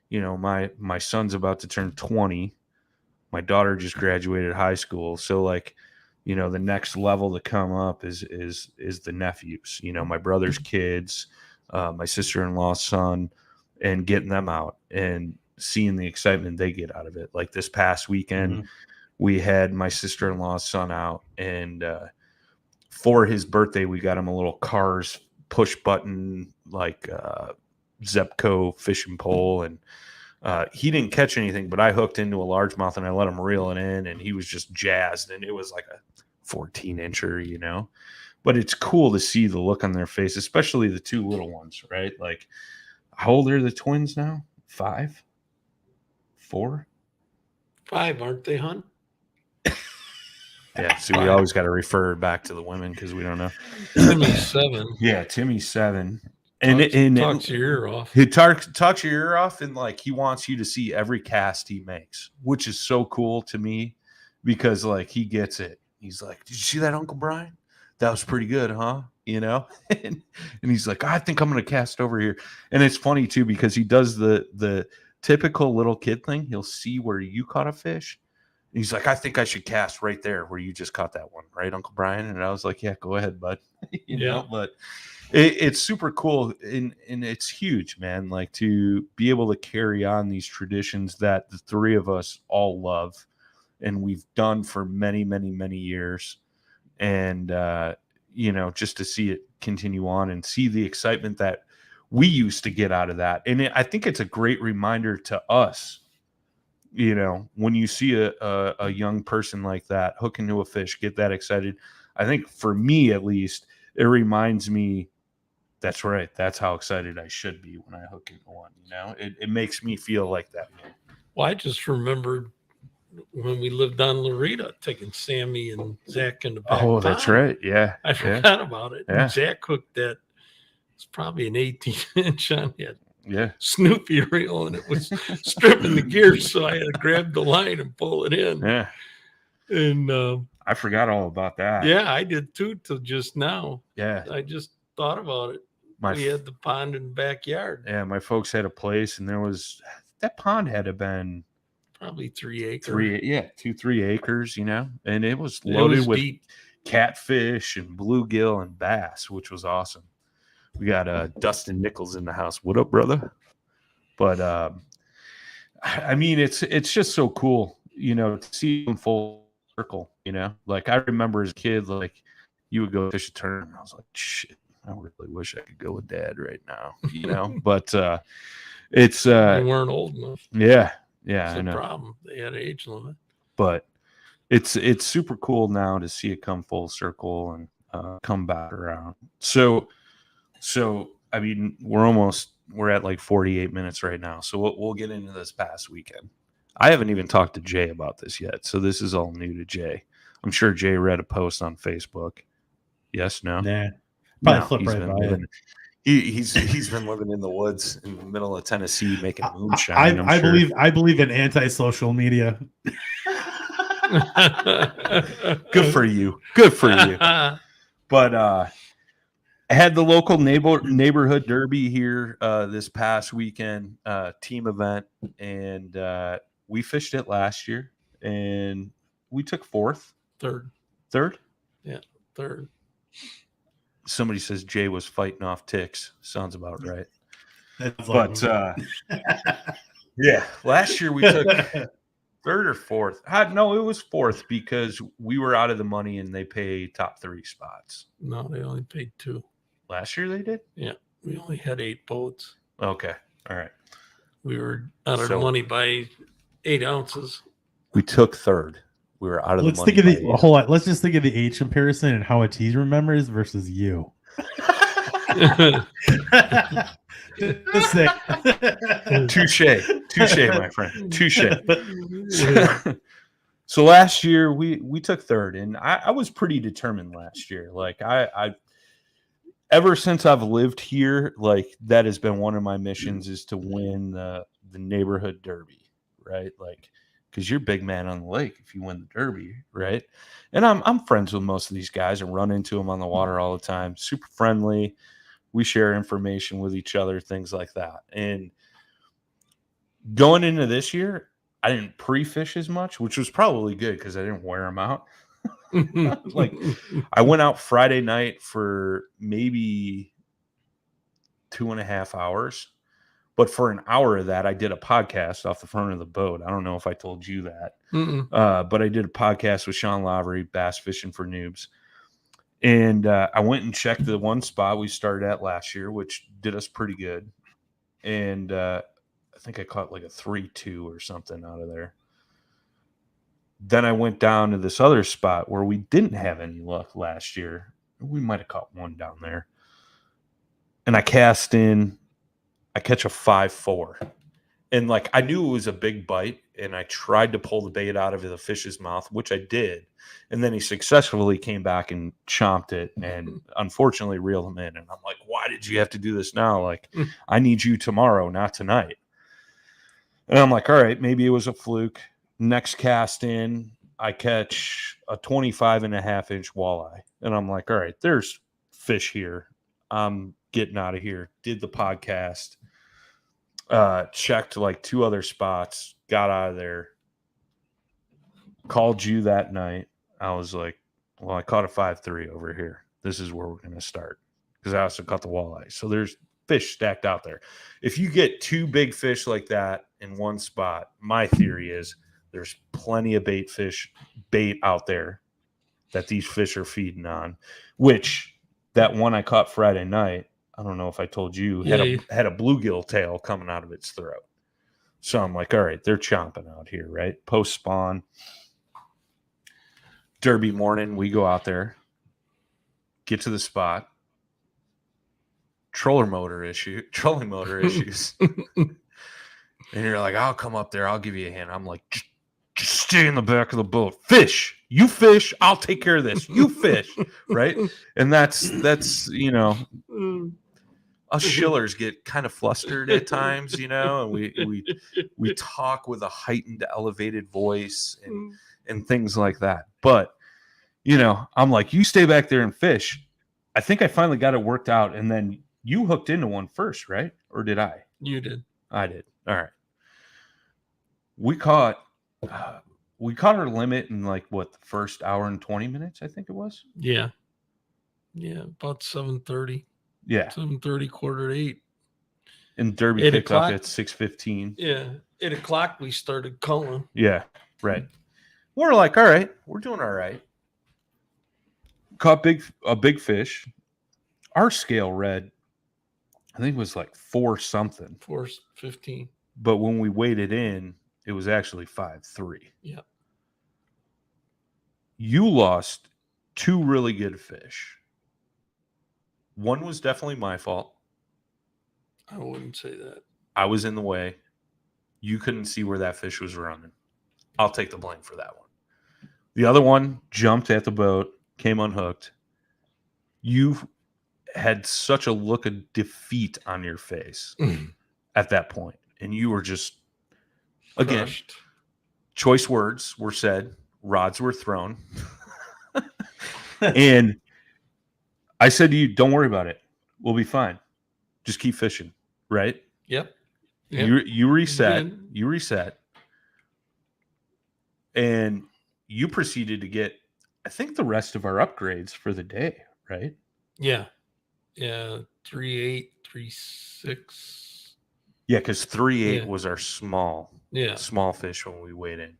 My son's about to turn 20. My daughter just graduated high school. So like, the next level to come up is the nephews, my brother's kids, my sister-in-law's son, and getting them out and seeing the excitement they get out of it. Like this past weekend, we had my sister-in-law's son out, and for his birthday, we got him a little Cars push button, like Zepco fishing pole, and he didn't catch anything, but I hooked into a largemouth and I let him reel it in, and he was just jazzed, and it was like a 14-incher, but it's cool to see the look on their face, especially the 2 little ones, right? Like, how old are the twins now? 5? 4? 5, aren't they, hon? Yeah, so we always got to refer back to the women because we don't know. Timmy's 7. Yeah, Timmy's 7. Talks your ear off. He talks your ear off, and like he wants you to see every cast he makes, which is so cool to me because like he gets it. He's like, "Did you see that, Uncle Brian? That was pretty good, huh?" You know, and he's like, "I think I'm gonna cast over here." And it's funny too because he does the typical little kid thing. He'll see where you caught a fish. And he's like, "I think I should cast right there where you just caught that one, right, Uncle Brian?" And I was like, "Yeah, go ahead, bud." you know, but. It's super cool and it's huge, man. Like to be able to carry on these traditions that the three of us all love and we've done for many, many, many years. And, just to see it continue on and see the excitement that we used to get out of that. And I think it's a great reminder to us, when you see a young person like that hook into a fish, get that excited. I think for me, at least, it reminds me, that's right. That's how excited I should be when I hook into one. It makes me feel like that. Well, I just remembered when we lived on Loretta, taking Sammy and Zach in the back. Oh, that's right. Yeah. I forgot about it. Yeah. And Zach hooked that. It's probably an 18-inch on that. Yeah. Snoopy reel, and it was stripping the gears, so I had to grab the line and pull it in. Yeah. And I forgot all about that. Yeah, I did too till just now. Yeah. I just thought about it. We had the pond in the backyard. Yeah, my folks had a place, and that pond had to been probably 3 acres. 2-3 acres, and it was loaded with deep catfish and bluegill and bass, which was awesome. We got Dustin Nichols in the house. What up, brother? But I mean, it's just so cool, to see them full circle. Like I remember as a kid, like you would go fish a tournament. I was like, shit. I really wish I could go with Dad right now, but it's they weren't old enough. Yeah, That's I know. Problem. They had an age limit. But it's super cool now to see it come full circle and come back around. So I mean, we're at like 48 minutes right now. So we'll get into this past weekend. I haven't even talked to Jay about this yet, so this is all new to Jay. I'm sure Jay read a post on Facebook. Yes, no. Nah. Probably flip right by it. He's been living in the woods in the middle of Tennessee making moonshine. I believe in anti-social media. Good for you. But I had the local neighborhood derby here this past weekend, team event, and we fished it last year, and we took third. Yeah, third. Somebody says Jay was fighting off ticks. Sounds about right. But yeah, last year we took third or fourth. No, it was fourth because we were out of the money and they pay top 3 spots. No, they only paid 2. Last year they did? Yeah, we only had 8 boats. Okay, all right. We were out of the money by 8 ounces. We took third. We were out of the money. Hold on. Let's just think of the age comparison and how a T remembers versus you. Touche, my friend. Touche. So last year we took third, and I was pretty determined last year. Like I ever since I've lived here, like that has been one of my missions is to win the neighborhood derby, right? Like. Because you're big man on the lake if you win the derby, right? And I'm friends with most of these guys and run into them on the water all the time. Super friendly. We share information with each other, things like that. And going into this year, I didn't pre-fish as much, which was probably good because I didn't wear them out. Like I went out Friday night for maybe 2.5 hours. But for an hour of that, I did a podcast off the front of the boat. I don't know if I told you that. But I did a podcast with Sean Lavery, Bass Fishing for Noobs. And I went and checked the one spot we started at last year, which did us pretty good. And I think I caught like a 3-2 or something out of there. Then I went down to this other spot where we didn't have any luck last year. We might have caught one down there. And I cast in. I catch a 5-4, And like, I knew it was a big bite, and I tried to pull the bait out of the fish's mouth, which I did. And then he successfully came back and chomped it and unfortunately reeled him in. And I'm like, why did you have to do this now? Like, I need you tomorrow, not tonight. And I'm like, all right, maybe it was a fluke. Next cast in, I catch a 25.5-inch walleye. And I'm like, all right, there's fish here. I'm getting out of here. Did the podcast. Checked like 2 other spots, got out of there, called you that night. I was like, well, I caught a 5.3 over here. This is where we're going to start, because I also caught the walleye. So there's fish stacked out there. If you get 2 big fish like that in one spot, my theory is there's plenty of bait out there that these fish are feeding on, which that one I caught Friday night, I don't know if I told you, had a bluegill tail coming out of its throat. So I'm like, all right, they're chomping out here, right? Post spawn. Derby morning, we go out there, get to the spot. Trolling motor issues. And you're like, I'll come up there, I'll give you a hand. I'm like, just stay in the back of the boat. Fish. You fish, I'll take care of this. You fish, right? And that's us Schillers get kind of flustered at times, and we talk with a heightened, elevated voice and things like that. But, I'm like, you stay back there and fish. I think I finally got it worked out. And then you hooked into one first, right? Or did I? You did. I did. All right. We caught our limit in like the first hour and 20 minutes, I think it was. Yeah. Yeah. About 7:30. Yeah. 7:30, 7:45. And Derby picked up at 6:15. Yeah. 8:00 we started calling. Yeah. Right. We're like, all right, we're doing all right. Caught a big fish. Our scale read, I think it was like 4 something. 4:15. But when we weighed it in, it was actually 5.3. Yeah. You lost 2 really good fish. One was definitely my fault. I wouldn't say that. I was in the way. You couldn't see where that fish was running. I'll take the blame for that one. The other one jumped at the boat, came unhooked. You had such a look of defeat on your face at that point. And you were just, again, crushed. Choice words were said, rods were thrown. And I said to you, don't worry about it. We'll be fine. Just keep fishing, right? Yep. You reset. You reset. And you proceeded to get, I think, the rest of our upgrades for the day, right? Yeah. Yeah. 3.8, 3.6. Yeah, because 3.8 was our small fish when we weighed in.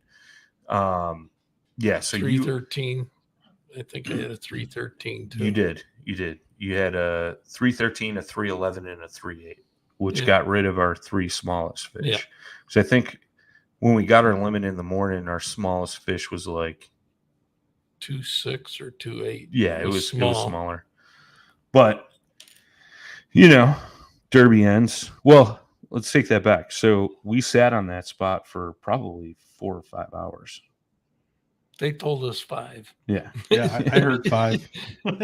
Yeah, so 3.13. I think I had a 3.13 too. You did. You had a 3.13, a 3.11, and a 3.8, which got rid of our 3 smallest fish. Yeah. So I think when we got our limit in the morning, our smallest fish was like 2.6 or 2.8. Yeah, it was smaller. But Derby ends. Well, let's take that back. So we sat on that spot for probably 4 or 5 hours. They told us 5. Yeah. Yeah, I heard 5.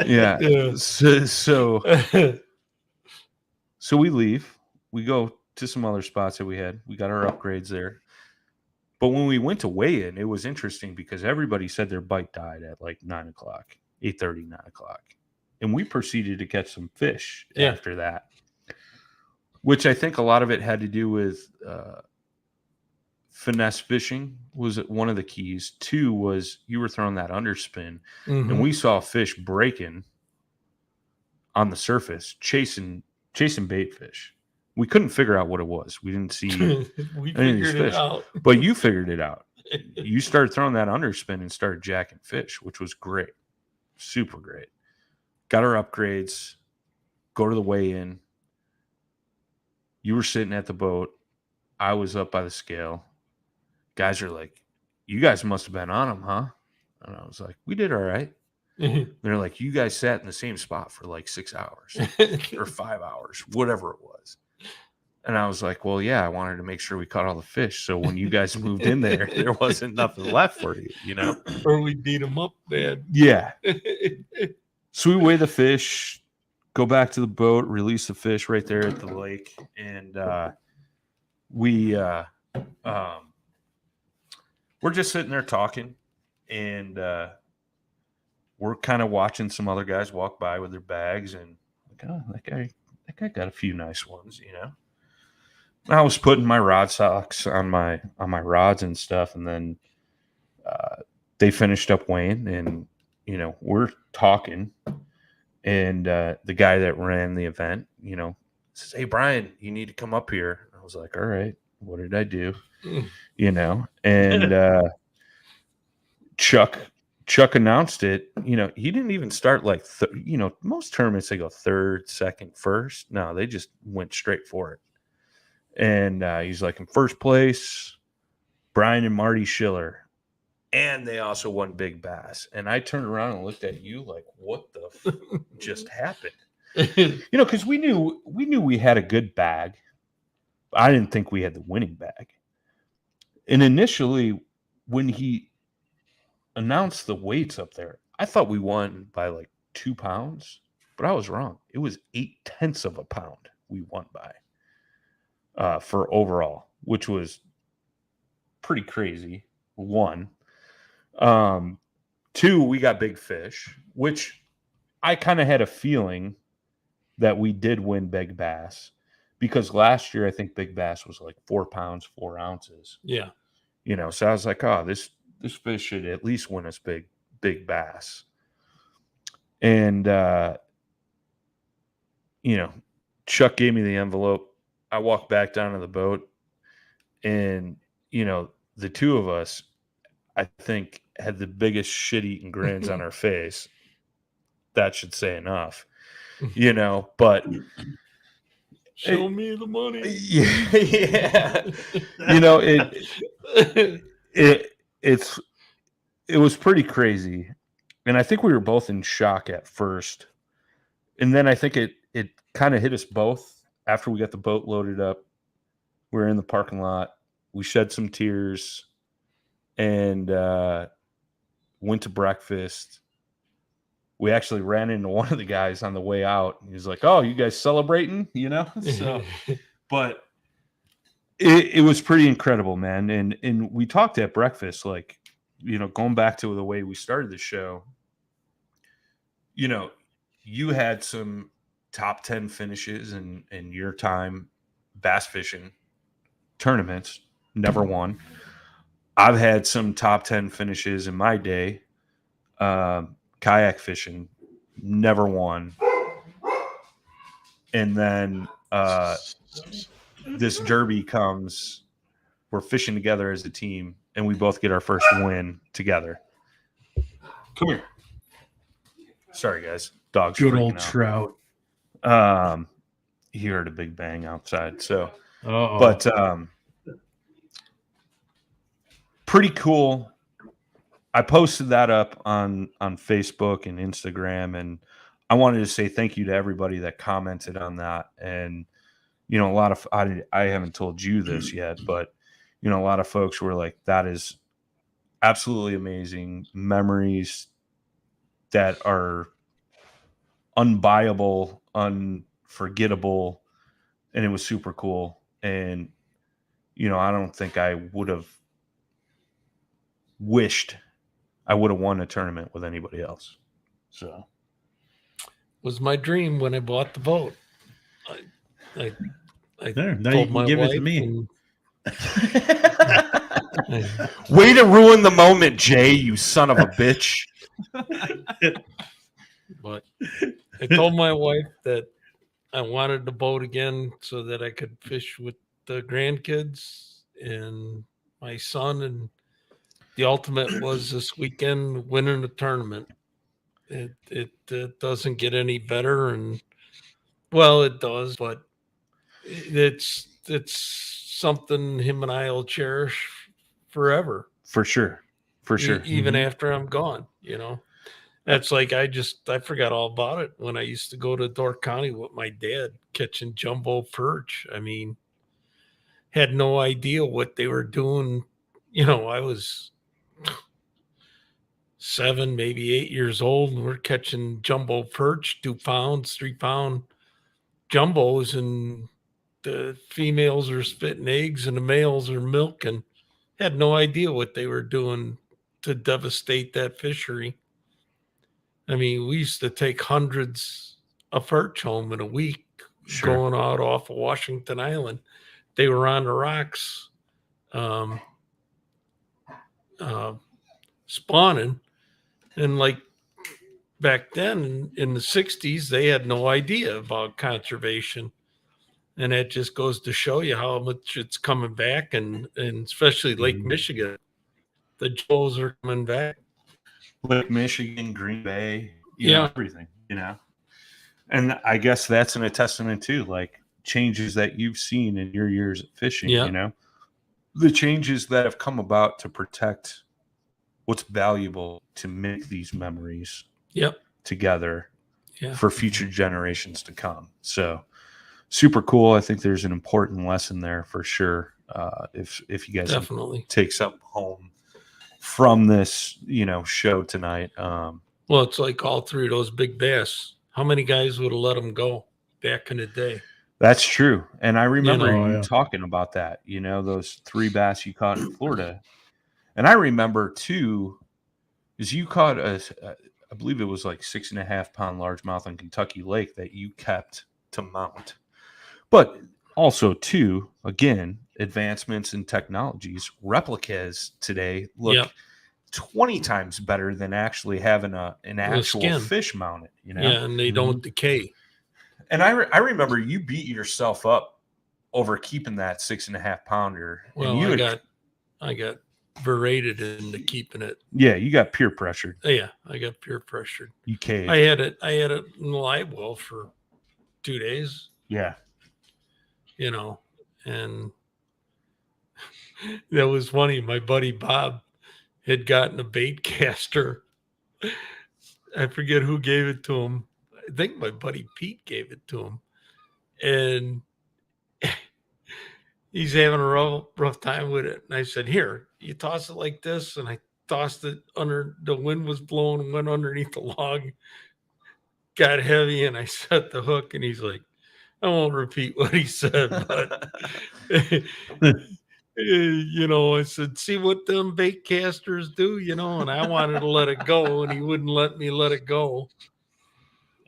Yeah. So we leave. We go to some other spots that we had. We got our upgrades there. But when we went to weigh in, it was interesting because everybody said their bite died at like 9:00, 8:30, 9:00. And we proceeded to catch some fish after that, which I think a lot of it had to do with finesse fishing was one of the keys. 2 was you were throwing that underspin, and we saw fish breaking on the surface, chasing bait fish. We couldn't figure out what it was. We didn't see we figured it out. But you figured it out. You started throwing that underspin and started jacking fish, which was great. Super great. Got our upgrades, go to the weigh-in. You were sitting at the boat. I was up by the scale. Guys are like, you guys must have been on them, huh? And I was like, we did all right. They're like, you guys sat in the same spot for like 6 hours or 5 hours, whatever it was. And I was like, well, yeah, I wanted to make sure we caught all the fish. So when you guys moved in there, there wasn't nothing left for you, you know? Or we beat them up bad. Yeah. So we weigh the fish, go back to the boat, release the fish right there at the lake. And we're just sitting there talking. And we're kind of watching some other guys walk by with their bags. And like, oh, that guy got a few nice ones, you know? I was putting my rod socks on my rods and stuff, and then they finished up weighing, and you know, we're talking, and the guy that ran the event, you know, says, "Hey Brian, you need to come up here." I was like, "All right, what did I do?" You know, and Chuck announced it. You know, he didn't even start like you know, most tournaments they go third, second, first. No, they just went straight for it. And he's like, in first place, Brian and Marty Schiller. And they also won Big Bass. And I turned around and looked at you like, what the just happened? You know, because we knew we had a good bag. I didn't think we had the winning bag. And initially, when he announced the weights up there, I thought we won by like 2 pounds. But I was wrong. It was 0.8 of a pound we won by. For overall, which was pretty crazy. 1. 2, we got big fish, which I kind of had a feeling that we did win Big Bass because last year I think Big Bass was like 4 pounds, 4 ounces. Yeah. You know, so I was like, oh, this fish should at least win us big bass. And you know, Chuck gave me the envelope. I walked back down to the boat, and, you know, the two of us, I think, had the biggest shit-eating grins on our face. That should say enough, you know, but... Show me the money. Yeah. You know, it was pretty crazy. And I think we were both in shock at first. And then I think it kind of hit us both. After we got the boat loaded up, we were in the parking lot. We shed some tears and went to breakfast. We actually ran into one of the guys on the way out. He was like, "Oh, you guys celebrating?" You know? So, but it was pretty incredible, man. And we talked at breakfast, like, you know, going back to the way we started the show, you know, you had some top 10 finishes in your time bass fishing tournaments, never won. I've had some top 10 finishes in my day, kayak fishing, never won. And then this derby comes, we're fishing together as a team, and we both get our first win together. Come here. Sorry, guys. Dog's good old out. trout. He heard a big bang outside. So, Uh-oh. but pretty cool. I posted that up on Facebook and Instagram, and I wanted to say thank you to everybody that commented on that. And, you know, a lot of, I haven't told you this yet, but, you know, a lot of folks were like, that is absolutely amazing memories that are unbuyable, unforgettable, and it was super cool. And, you know, I don't think I would have wished I would have won a tournament with anybody else. So was my dream when I bought the boat. I there, now you can give it to me. Way to ruin the moment, Jay, you son of a bitch. But I told my wife that I wanted the boat again so that I could fish with the grandkids and my son. And the ultimate was this weekend winning the tournament. It doesn't get any better. And well, it does, but it's something him and I will cherish forever. For sure. For sure. Even after I'm gone, you know. That's like I forgot all about it when I used to go to Door County with my dad catching jumbo perch. I mean, had no idea what they were doing. You know, I was 7, maybe 8 years old, and we're catching jumbo perch, 2 pounds, 3 pound jumbos, and the females are spitting eggs and the males are milking. Had no idea what they were doing to devastate that fishery. I mean, we used to take hundreds of perch home in a week, going out off of Washington Island. They were on the rocks, spawning. And like back then in the 60s, they had no idea about conservation. And that just goes to show you how much it's coming back, and especially Lake Michigan. The jewels are coming back. Lake Michigan, Green Bay, you know, everything, you know. And I guess that's a testament to like changes that you've seen in your years of fishing, you know, the changes that have come about to protect what's valuable to make these memories together for future generations to come. So super cool. I think there's an important lesson there for sure. If you guys definitely take something home from this, you know, show tonight. Well, it's like all 3 of those big bass. How many guys would have let them go back in the day? That's true. And I remember you talking about that, you know, those 3 bass you caught in Florida. And I remember too, is you caught I believe it was like 6.5 pound largemouth on Kentucky Lake that you kept to mount. But also too, again, advancements in technologies, replicas today look 20 times better than actually having an actual fish mounted, you know? Yeah, and they don't decay. And I remember you beat yourself up over keeping that 6.5 pounder. Well, and I got berated into keeping it. Yeah, you got peer pressured. Yeah, I got peer pressured. You caved. I had it in the live well for 2 days. Yeah. You know, and that was funny. My buddy Bob had gotten a bait caster. I forget who gave it to him. I think my buddy Pete gave it to him. And he's having a rough time with it. And I said, here, you toss it like this. And I tossed it under, the wind was blowing and went underneath the log, got heavy, and I set the hook. And he's like, I won't repeat what he said, but you know, I said, see what them bait casters do, you know, and I wanted to let it go, and he wouldn't let me let it go.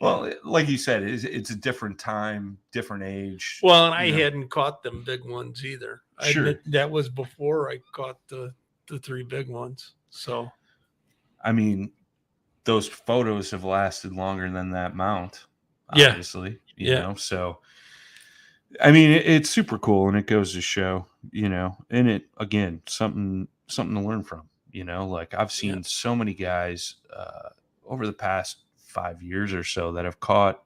Well, like you said, it's a different time, different age. Well, and I hadn't caught them big ones either. Sure. That was before I caught the 3 big ones. So, I mean, those photos have lasted longer than that mount, obviously. You know, so I mean, it's super cool, and it goes to show, you know, and it again something to learn from. You know, like I've seen so many guys over the past 5 years or so that have caught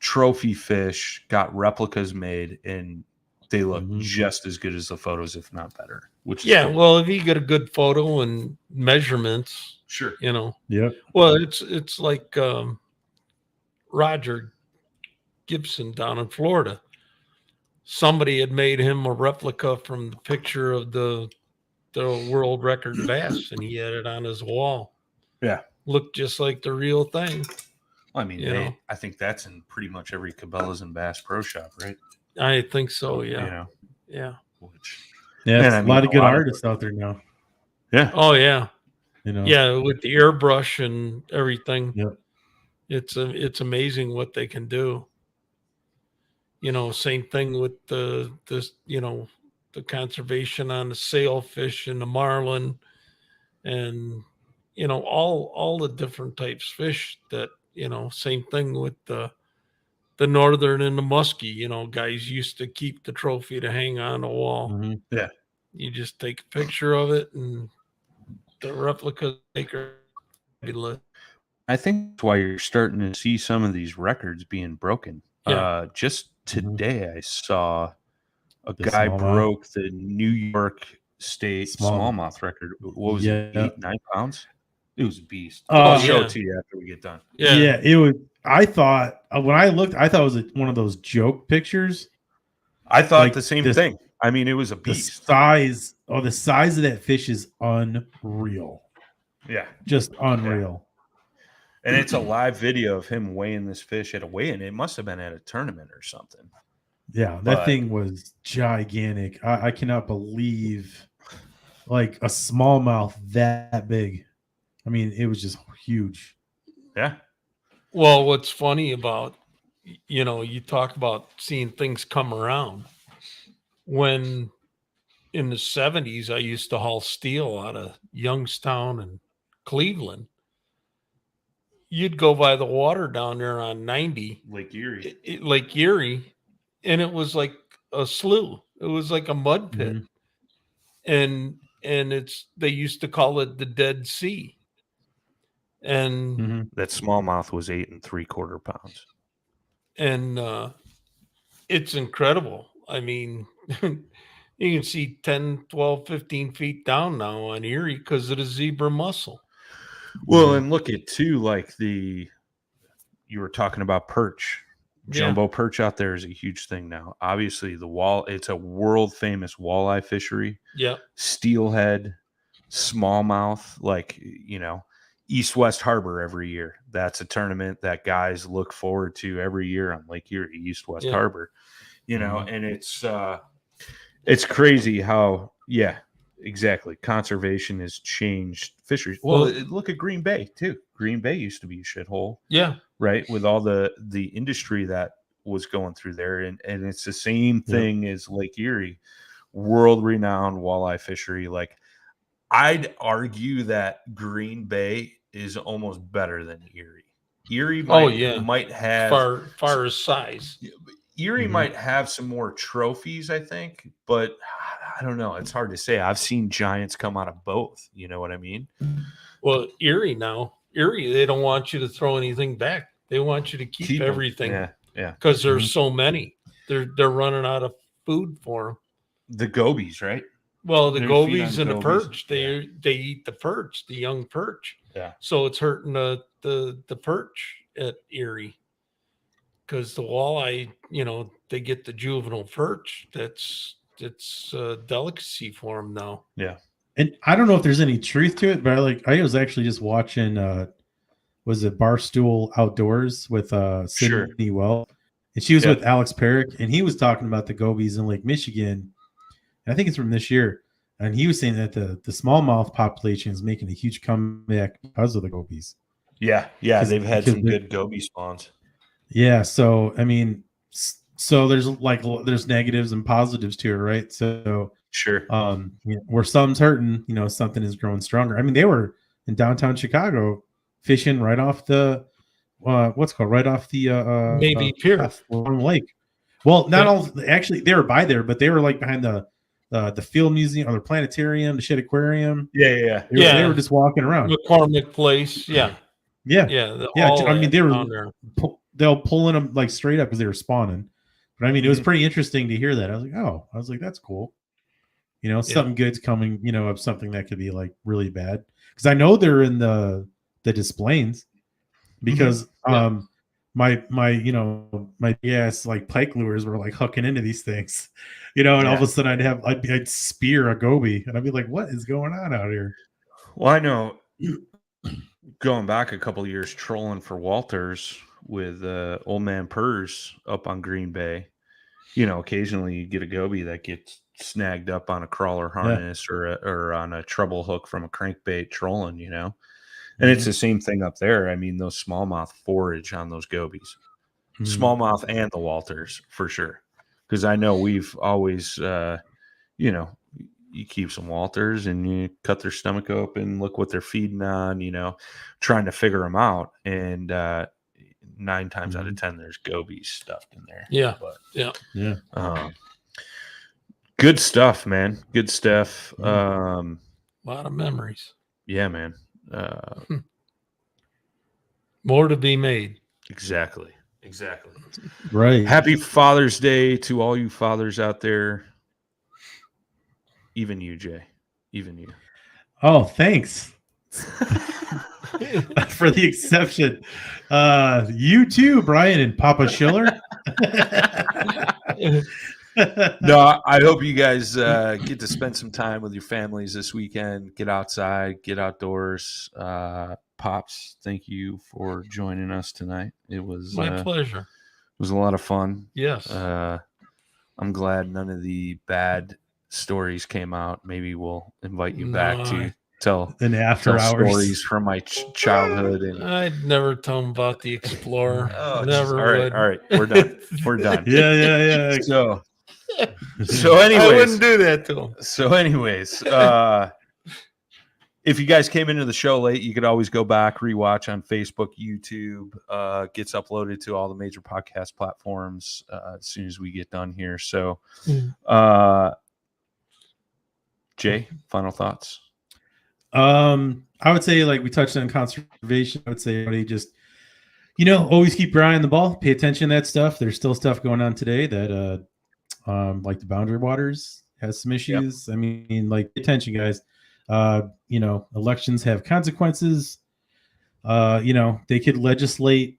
trophy fish, got replicas made, and they look just as good as the photos, if not better. Which is cool. Well, if you get a good photo and measurements, you know, Well, it's like Roger Gibson down in Florida. Somebody had made him a replica from the picture of the world record bass, and he had it on his wall. Yeah, looked just like the real thing. Well, I mean, I think that's in pretty much every Cabela's and Bass Pro Shop, right? I think so. Yeah. You know, there's a lot of good artists out there now. Yeah. Oh yeah. You know. Yeah, with the airbrush and everything. Yep. It's amazing what they can do. You know, same thing with the conservation on the sailfish and the marlin, and you know, all the different types of fish that, you know, same thing with the northern and the muskie. You know, guys used to keep the trophy to hang on the wall. Yeah. You just take a picture of it, and the replica maker. I think that's why you're starting to see some of these records being broken. Yeah. Just today, I saw a guy broke the New York State smallmouth record. What was it? 8-9 pounds? It was a beast. I'll show it to you after we get done. Yeah, it was. I thought when I looked, I thought it was one of those joke pictures. I thought like the same thing. I mean, it was a The beast. size of that fish is unreal. Yeah. Just unreal. And it's a live video of him weighing this fish at a weigh-in. It must have been at a tournament or something. Yeah, that thing was gigantic. I cannot believe like a smallmouth that big. I mean, it was just huge. Yeah. Well, what's funny about, you talk about seeing things come around. When in the 70s, I used to haul steel out of Youngstown and Cleveland. You'd go by the water down there on 90, Lake Erie. Lake Erie, and it was like a slough. It was like a mud pit. And they used to call it the Dead Sea. And that smallmouth was 8 3/4 pounds. And it's incredible. I mean, you can see 10, 12, 15 feet down now on Erie because of the zebra mussel. Well, and look at too, like you were talking about perch. Jumbo perch out there is a huge thing now. Obviously, it's a world famous walleye fishery. Yeah. Steelhead, smallmouth, like, East-West Harbor every year. That's a tournament that guys look forward to every year on Lake Erie, East-West Harbor. And it's crazy how, exactly. Conservation has changed fisheries. Well, look at Green Bay too. Green Bay used to be a shithole. Yeah. Right. With all the industry that was going through there. And it's the same thing as Lake Erie, world renowned walleye fishery. Like, I'd argue that Green Bay is almost better than Erie. Erie might have far as size. Erie might have some more trophies, I think, but I don't know. It's hard to say. I've seen giants come out of both. You know what I mean? Well, Erie, they don't want you to throw anything back. They want you to keep everything. Yeah. Because there's so many. They're running out of food for them. The gobies, right? Well, the gobies and the perch, they eat the perch, the young perch. Yeah. So it's hurting the perch at Erie. Because the walleye, they get the juvenile perch. It's a delicacy for them now. Yeah. And I don't know if there's any truth to it, but I was actually just watching, was it Barstool Outdoors with Sydney Wells? And she was with Alex Perrick, and he was talking about the gobies in Lake Michigan. And I think it's from this year. And he was saying that the smallmouth population is making a huge comeback because of the gobies. Yeah. They've had some good goby spawns. Yeah. So, I mean, there's negatives and positives to it, right? So, sure. Where some's hurting, something is growing stronger. I mean, they were in downtown Chicago fishing right off the maybe pier along the lake. Well, not all actually they were by there, but they were like behind the field museum or the planetarium, the Shedd Aquarium. Yeah. They were just walking around. McCormick Place. Yeah. I mean, they'll pulling them like straight up because they were spawning. But I mean, it was pretty interesting to hear that. I was like, that's cool. Something good's coming, of something that could be like really bad. Because I know they're in the Displains because my ass like pike lures were like hooking into these things, and all of a sudden I'd spear a goby and I'd be like, what is going on out here? Well, I know going back a couple of years trolling for Walters with Old Man Purrs up on Green Bay, occasionally you get a goby that gets snagged up on a crawler harness or on a treble hook from a crankbait trolling, and it's the same thing up there. I mean, those smallmouth forage on those gobies, smallmouth and the Walters for sure. Because I know we've always, you keep some Walters and you cut their stomach open, look what they're feeding on, trying to figure them out. And 9 times out of 10, there's gobies stuffed in there. Yeah. But, good stuff, man. Good stuff. A lot of memories. Yeah, man. More to be made. Exactly. Right. Happy Father's Day to all you fathers out there. Even you, Jay. Even you. Oh, thanks. For the exception. You too, Brian and Papa Schiller. No, I hope you guys get to spend some time with your families this weekend. Get outside, get outdoors. Pops, thank you for joining us tonight. It was my pleasure. It was a lot of fun. Yes. I'm glad none of the bad stories came out. Maybe we'll invite you back to tell stories from my childhood. And I'd never tell them about the Explorer. Never would. All right, we're done. We're done. Yeah. So anyways, I wouldn't do that to them. So anyways, if you guys came into the show late, you could always go back, rewatch on Facebook, YouTube. Gets uploaded to all the major podcast platforms as soon as we get done here. So, Jay, final thoughts? I would say, like we touched on conservation, I would say everybody just, always keep your eye on the ball, pay attention to that stuff. There's still stuff going on today that, like the Boundary Waters has some issues. Yep. I mean, like, pay attention, guys. Elections have consequences. They could legislate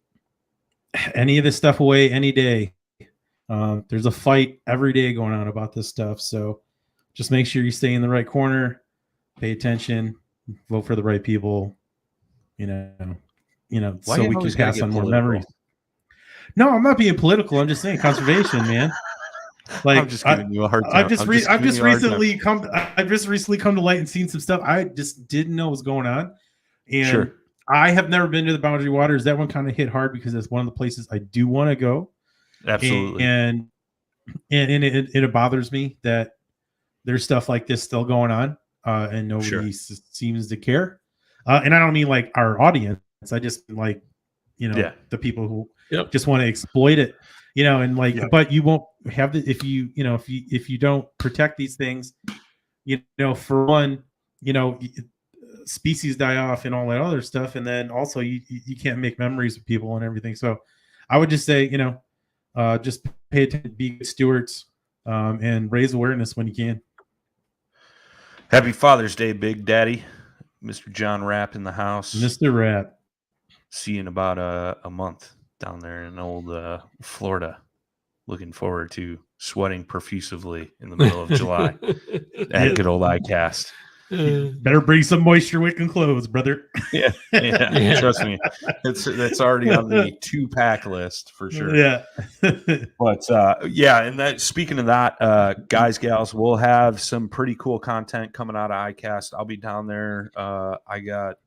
any of this stuff away any day. There's a fight every day going on about this stuff. So just make sure you stay in the right corner, pay attention, vote for the right people, so we can pass on more memories. No, I'm not being political. I'm just saying conservation, man. Like, I'm just giving you a hard time. I've just recently come to light and seen some stuff I just didn't know was going on. And I have never been to the Boundary Waters. That one kind of hit hard because that's one of the places I do want to go. Absolutely. And it bothers me that there's stuff like this still going on, and nobody seems to care. And I don't mean like our audience. I just like, the people who just want to exploit it. But you won't have the if you don't protect these things, for one, species die off and all that other stuff, and then also you can't make memories with people and everything. So I would just say, just pay attention, be good stewards, and raise awareness when you can. Happy Father's Day, Big Daddy, Mr. John Rapp in the house. Mr. Rapp. See you in about a month down there in old Florida. Looking forward to sweating profusely in the middle of July at good old iCast. Better bring some moisture wicking clothes, brother. Yeah. Trust me, that's already on the 2-pack list for sure. Yeah. But and that, speaking of that, guys, gals, we'll have some pretty cool content coming out of iCast. I'll be down there. I got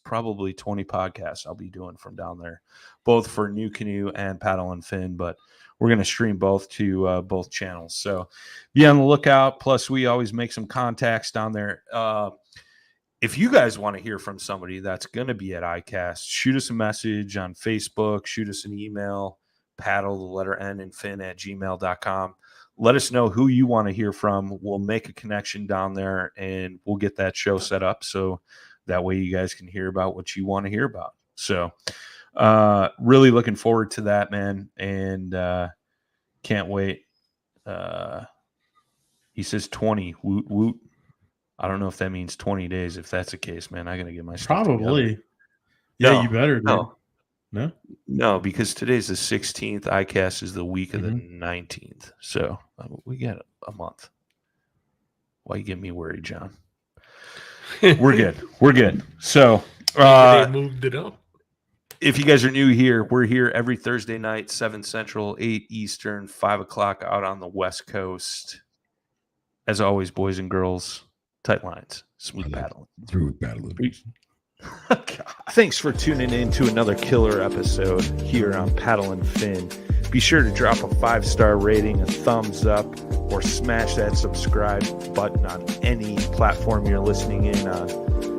probably 20 podcasts I'll be doing from down there, both for New Canoe and Paddle and Fin, but we're going to stream both to both channels. So be on the lookout. Plus, we always make some contacts down there. If you guys want to hear from somebody that's going to be at iCast, shoot us a message on Facebook, shoot us an email, paddle, the letter N and fin @gmail.com. Let us know who you want to hear from. We'll make a connection down there and we'll get that show set up. So that way you guys can hear about what you want to hear about. So really looking forward to that, man. And can't wait. He says 20. Woot, woot. I don't know if that means 20 days. If that's the case, man, I got to get my stuff probably. Yeah, you better. No, because today's the 16th. iCast is the week of the 19th. So we got a month. Why you get me worried, John? We're good. So they moved it up. If you guys are new here, we're here every Thursday night, 7 Central, 8 Eastern, 5 o'clock out on the West Coast. As always, boys and girls, tight lines, smooth paddling. Through paddling. Thanks for tuning in to another killer episode here on Paddle and Fin. Be sure to drop a 5-star rating, a thumbs up, or smash that subscribe button on any platform you're listening in on.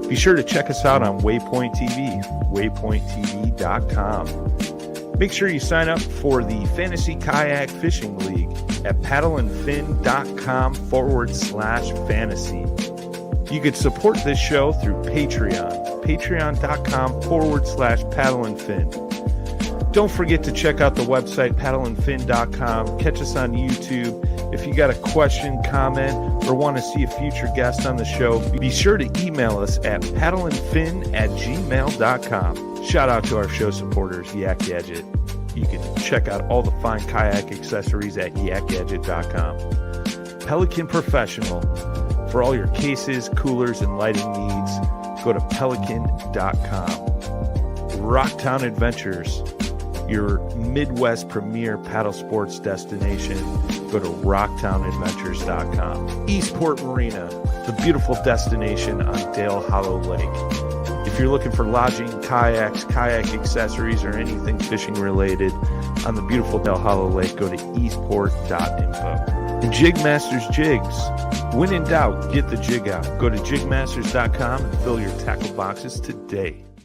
Be sure to check us out on Waypoint TV, waypointtv.com. Make sure you sign up for the Fantasy Kayak Fishing League at paddleandfin.com/fantasy. You can support this show through Patreon, patreon.com/paddleandfin. Don't forget to check out the website, paddleandfin.com. Catch us on YouTube. If you got a question, comment, or want to see a future guest on the show, be sure to email us at paddleandfin@gmail.com. Shout out to our show supporters, Yak Gadget, You can check out all the fine kayak accessories at yakgadget.com. Pelican Professional. For all your cases, coolers, and lighting needs, go to pelican.com. Rocktown Adventures, your Midwest premier paddle sports destination. Go to rocktownadventures.com. Eastport Marina, the beautiful destination on Dale Hollow Lake. If you're looking for lodging, kayaks, kayak accessories, or anything fishing related on the beautiful Dale Hollow Lake, go to eastport.info. And Jigmasters Jigs. When in doubt, get the jig out. Go to jigmasters.com and fill your tackle boxes today.